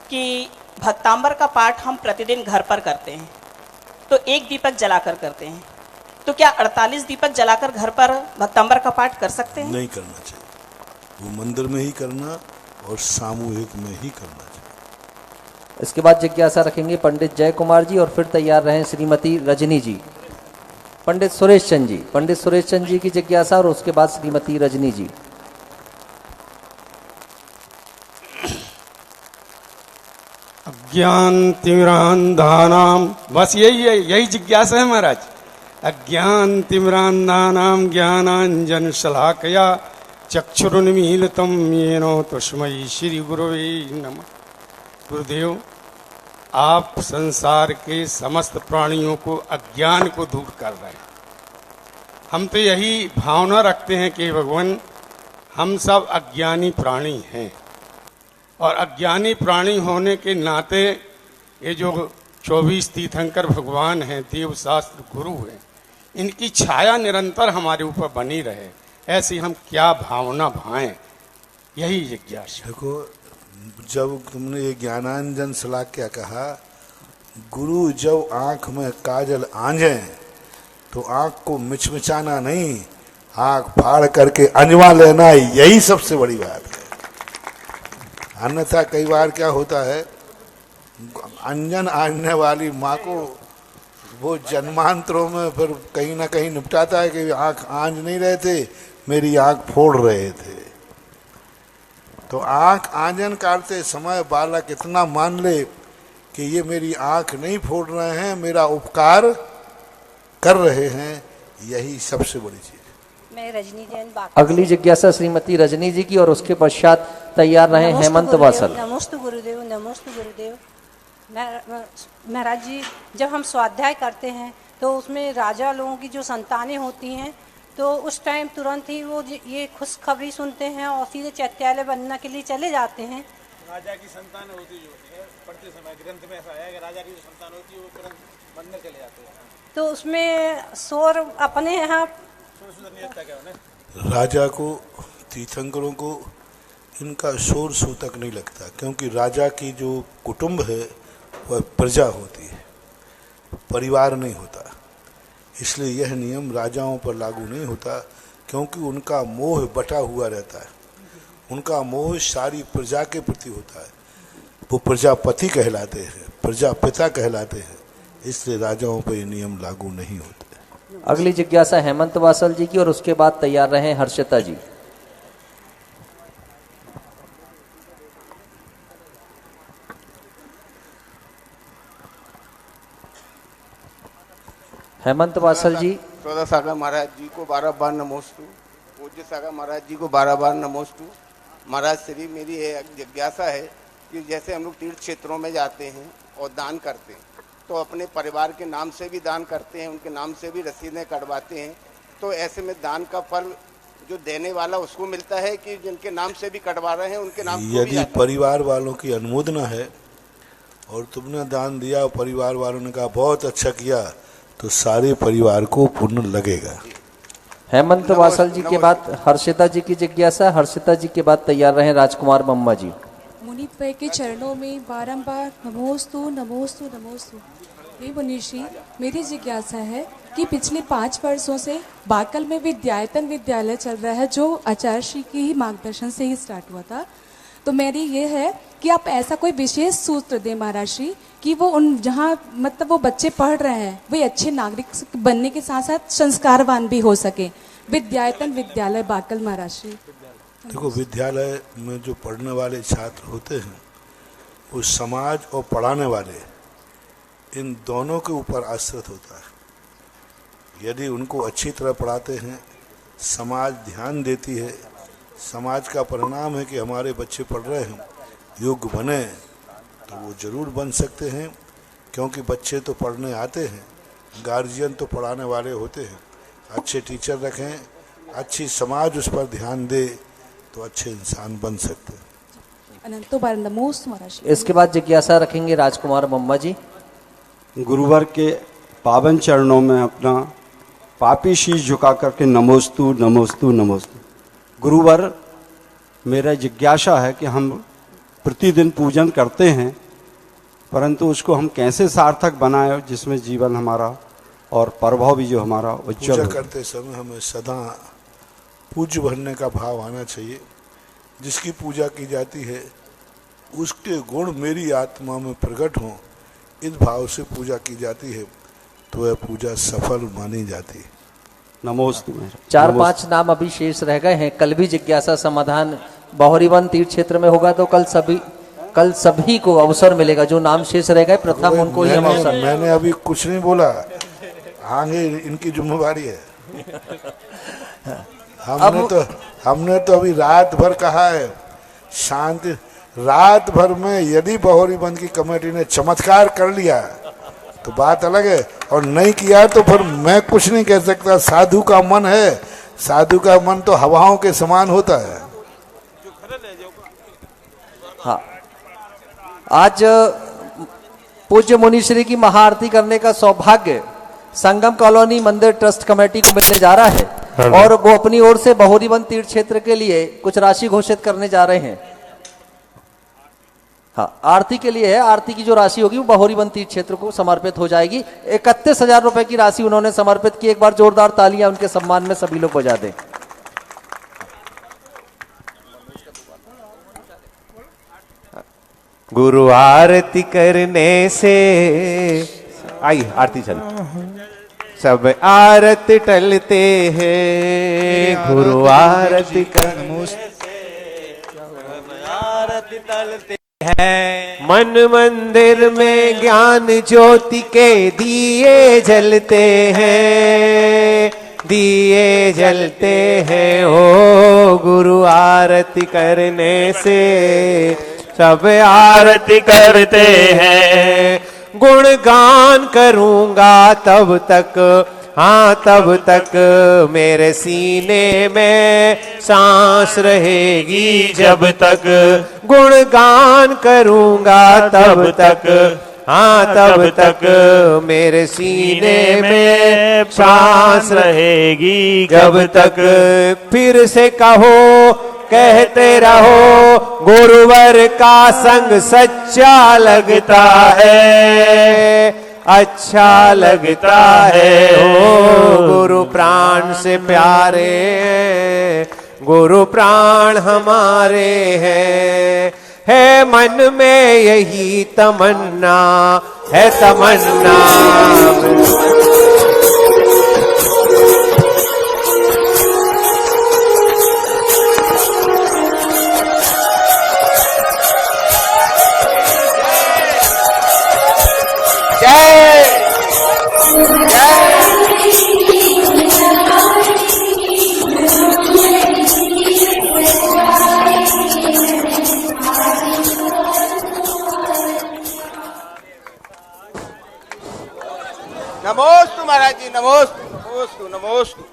कि भक्तांबर का पाठ हम प्रतिदिन घर पर करते हैं, तो एक दीपक जलाकर करते हैं, तो क्या 48 दीपक जलाकर घर पर भक्तांबर का पाठ कर सकते हैं? नहीं करना चाहिए, वो मंदिर में ही करना और सामूहिक में ही करना चाहिए। इसके बाद जिज्ञासा रखेंगे पंडित जय कुमार जी, और फिर तैयार रहें श्रीमती रजनी जी। पंडित सुरेश चंद जी, पंडित सुरेश चंद जी की जिज्ञासा, और उसके बाद श्रीमती रजनी जी। अब अज्ञानतिमिरान्धानां, बस यही है, यही जिज्ञासा है महाराज। अज्ञानतिमिरान्धानां ज्ञानाञ्जनशलाकया चक्षुरुन्मीलितं येन तस्मै श्री गुरुवे नमः। गुरुदेव, आप संसार के समस्त प्राणियों को अज्ञान को दूर कर रहे हैं। हम तो यही भावना रखते हैं कि भगवान हम सब अज्ञानी प्राणी हैं, और अज्ञानी प्राणी होने के नाते ये जो 24 तीर्थंकर भगवान हैं, देव शास्त्र गुरु हैं, इनकी छाया निरंतर हमारे ऊपर बनी रहे, ऐसी हम क्या भावना भाएं, यही जिज्ञासा। देखो, जब तुमने ये ज्ञानांजन शलाक्या कहा, गुरु जब आंख में काजल आंजे तो आंख को मिचमिचाना नहीं, आंख फाड़ करके अंजवा लेना, यही सबसे बड़ी बात है। अन्यथा कई बार क्या होता है, अंजन आने वाली माँ को वो जन्मांतरों में फिर कहीं ना कहीं निपटाता है कि आंख आंज नहीं रहे थे, मेरी आंख फोड़ रहे थे। तो आंख आंजन काटते समय बालक इतना मान ले कि ये मेरी आंख नहीं फोड़ रहे हैं, मेरा उपकार कर रहे हैं, यही सबसे बड़ी चीज। मैं रजनी जैन अगली जिज्ञासा श्रीमती रजनी जी की, और उसके पश्चात तैयार रहे हेमंत वासल। नमोस्तु गुरुदेव, नमोस्तु गुरुदेव। महाराज जी, जब हम स्वाध्याय करते हैं तो उसमें राजा लोगों की जो संतानें होती हैं, तो उस टाइम तुरंत ही वो ये खुशखबरी सुनते हैं और सीधे चैत्यालय बनने के लिए चले जाते हैं। राजा की संतान होती जो है, पढ़ते समय ग्रंथ में ऐसा है कि राजा की जो संतान होती है वो तुरंत बनने चले जाते हैं। तो उसमें शोर अपने यहाँ राजा को, तीर्थंकरों को इनका शोर सूतक नहीं लगता, क्योंकि राजा की जो कुटुंब है वह प्रजा होती है, परिवार नहीं होता। इसलिए यह नियम राजाओं पर लागू नहीं होता, क्योंकि उनका मोह बटा हुआ रहता है, उनका मोह सारी प्रजा के प्रति होता है। वो प्रजापति कहलाते हैं, प्रजापिता कहलाते हैं, इसलिए राजाओं पर ये नियम लागू नहीं होते। अगली जिज्ञासा हेमंत वासल जी की, और उसके बाद तैयार रहे हर्षिता जी। हेमंत वासल जी। चौदह सागर महाराज जी को 12 बार नमोस्तु। पूज्य सागर महाराज जी को 12 बार नमोस्तु। महाराज श्री, मेरी एक जिज्ञासा है कि जैसे हम लोग तीर्थ क्षेत्रों में जाते हैं और दान करते हैं, तो अपने परिवार के नाम से भी दान करते हैं, उनके नाम से भी रसीदें कटवाते हैं, तो ऐसे में दान का फल जो देने वाला उसको मिलता है कि जिनके नाम से भी कटवा रहे हैं उनके नाम? यदि परिवार वालों की अनुमोदना है और तुमने दान दिया और परिवार वालों ने कहा बहुत अच्छा किया, तो सारे परिवार को पुण्य लगेगा। हेमंत वासल जी के बाद हर्षिता जी की जिज्ञासा, हर्षिता जी के बाद तैयार रहे राजकुमार मम्मा जी। मुनिपय के चरणों में बारंबार नमोस्तु नमोस्तु नमोस्तु। हे मुनिश्री, मेरी जिज्ञासा है कि पिछले 5 वर्षों से बाकल में विद्यायतन विद्यालय चल रहा है, जो आचार्य श्री के ही मार्गदर्शन से ही स्टार्ट हुआ था। तो मेरी ये है कि आप ऐसा कोई विशेष सूत्र दें महाराज श्री कि वो उन जहाँ मतलब वो बच्चे पढ़ रहे हैं वे अच्छे नागरिक बनने के साथ साथ संस्कारवान भी हो सके। विद्यायतन विद्यालय बाकल महाराज श्री। देखो, विद्यालय में जो पढ़ने वाले छात्र होते हैं वो समाज और पढ़ाने वाले इन दोनों के ऊपर आश्रित होता है। यदि उनको अच्छी तरह पढ़ाते हैं, समाज ध्यान देती है, समाज का परिणाम है कि हमारे बच्चे पढ़ रहे हैं, योग्य बने, तो वो जरूर बन सकते हैं, क्योंकि बच्चे तो पढ़ने आते हैं, गार्जियन तो पढ़ाने वाले होते हैं। अच्छे टीचर रखें, अच्छी समाज उस पर ध्यान दे, तो अच्छे इंसान बन सकते हैं। अनंतो बार नमोस्तु महाराज। इसके बाद जिज्ञासा रखेंगे राजकुमार मम्मा जी। गुरुवर के पावन चरणों में अपना पापी शीश झुका करके नमोस्तु नमोस्तु नमोस्तु। गुरुवर, मेरा जिज्ञासा है कि हम प्रतिदिन पूजन करते हैं, परंतु उसको हम कैसे सार्थक बनाए जिसमें जीवन हमारा और प्रभाव भी जो हमारा उज्जवल। पूजा करते समय हमें सदा पूज्य बनने का भाव आना चाहिए। जिसकी पूजा की जाती है उसके गुण मेरी आत्मा में प्रकट हों, इस भाव से पूजा की जाती है, तो वह पूजा सफल मानी जाती है। नमोस्तु। 4-5 नाम अभी शेष रह गए हैं। कल भी जिज्ञासा समाधान बहुरीवन तीर्थ क्षेत्र में होगा, तो कल सभी कल सभी को अवसर मिलेगा, जो नाम शेष रहेगा प्रथम उनको ही हम अवसर। मैंने अभी कुछ नहीं बोला, आगे इनकी जिम्मेवारी है। हमने तो अभी रात भर कहा है शांति। रात भर में यदि बहोरीबंद की कमेटी ने चमत्कार कर लिया तो बात अलग है, और नहीं किया तो फिर मैं कुछ नहीं कह सकता। साधु का मन है, साधु का मन तो हवाओं के समान होता है। हाँ, आज पूज्य मुनिश्री की महाआरती करने का सौभाग्य संगम कॉलोनी मंदिर ट्रस्ट कमेटी को मिलने जा रहा है, और वो अपनी ओर से बहोरीबंद तीर्थ क्षेत्र के लिए कुछ राशि घोषित करने जा रहे हैं। हाँ, आरती के लिए है। आरती की जो राशि होगी वो बहोरीबंद तीर्थ क्षेत्र को समर्पित हो जाएगी। 31,000 रुपए की राशि उन्होंने समर्पित की। एक बार जोरदार तालियां उनके सम्मान में सभी लोग बजा दें। गुरु आरती करने से आई आरती चल, सब आरती टलते हैं। गुरु आरती करने से आरती टलते हैं। मन मंदिर में ज्ञान ज्योति के दिए जलते हैं, दिए जलते हैं। ओ गुरु आरती करने से सब आरती करते हैं। गुणगान करूंगा तब तक, हाँ तब तक मेरे सीने में सांस रहेगी। जब तक गुणगान करूंगा तब तक, हाँ तब तक मेरे सीने में सांस रहेगी। जब तक फिर से कहो, कहते रहो, गुरुवर का संग सच्चा लगता है, अच्छा लगता है। ओ गुरु प्राण से प्यारे, गुरु प्राण हमारे हैं। है मन में यही तमन्ना, है तमन्ना। नमोस्तु महाराज जी, नमोस्तु नमोस्तु नमोस्तु।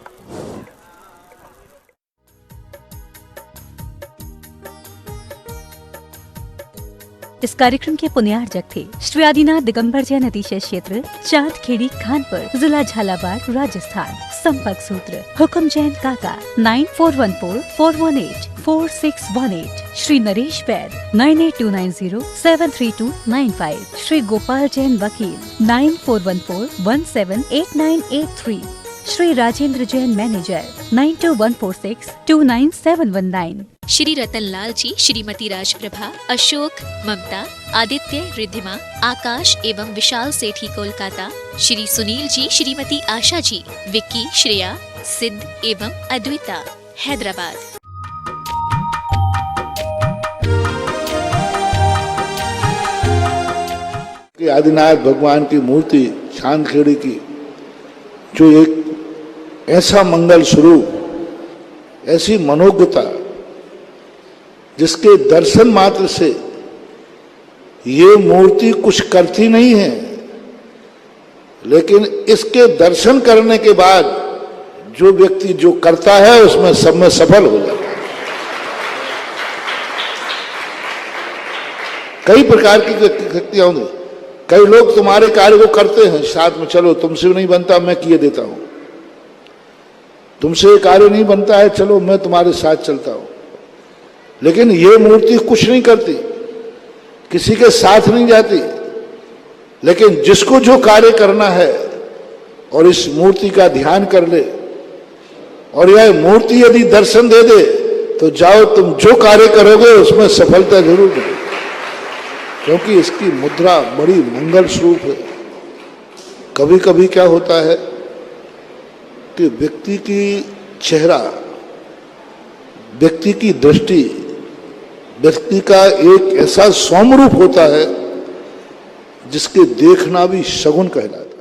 इस कार्यक्रम के पुण्यार्जक थे श्री आदिनाथ दिगंबर जैन अतिशय क्षेत्र, चांदखेड़ी, खानपुर, जिला झालावाड़, राजस्थान। संपर्क सूत्र हुक्म जैन काका 9414418461 श्री नरेश बैद 9829073295 श्री गोपाल जैन वकील 9414178983 श्री राजेंद्र जैन मैनेजर 9214629719 श्री रतनलाल जी, श्रीमती राजप्रभा, अशोक, ममता, आदित्य, रिद्धिमा, आकाश एवं विशाल सेठी कोलकाता। श्री सुनील जी, श्रीमती आशा जी, विक्की, श्रेया, सिद्ध एवं अद्विता, हैदराबाद। आदिनाथ भगवान की मूर्ति चांदखेड़ी की, जो एक ऐसा मंगल स्वरूप, ऐसी मनोज्ञता, जिसके दर्शन मात्र से ये मूर्ति कुछ करती नहीं है, लेकिन इसके दर्शन करने के बाद जो व्यक्ति जो करता है उसमें सब में सफल हो जाता है। कई प्रकार की शक्तियां होंगी। कई लोग तुम्हारे कार्य को करते हैं साथ में, चलो तुमसे नहीं बनता मैं किए देता हूं, तुमसे कार्य नहीं बनता है, चलो मैं तुम्हारे साथ चलता हूं। लेकिन ये मूर्ति कुछ नहीं करती, किसी के साथ नहीं जाती, लेकिन जिसको जो कार्य करना है और इस मूर्ति का ध्यान कर ले, और यह मूर्ति यदि दर्शन दे दे तो जाओ, तुम जो कार्य करोगे उसमें सफलता जरूर मिलेगी, क्योंकि इसकी मुद्रा बड़ी मंगल स्वरूप है। कभी कभी क्या होता है कि व्यक्ति की चेहरा, व्यक्ति की दृष्टि व्यक्ति का एक ऐसा सौम्य रूप होता है जिसके देखना भी शगुन कहलाता है।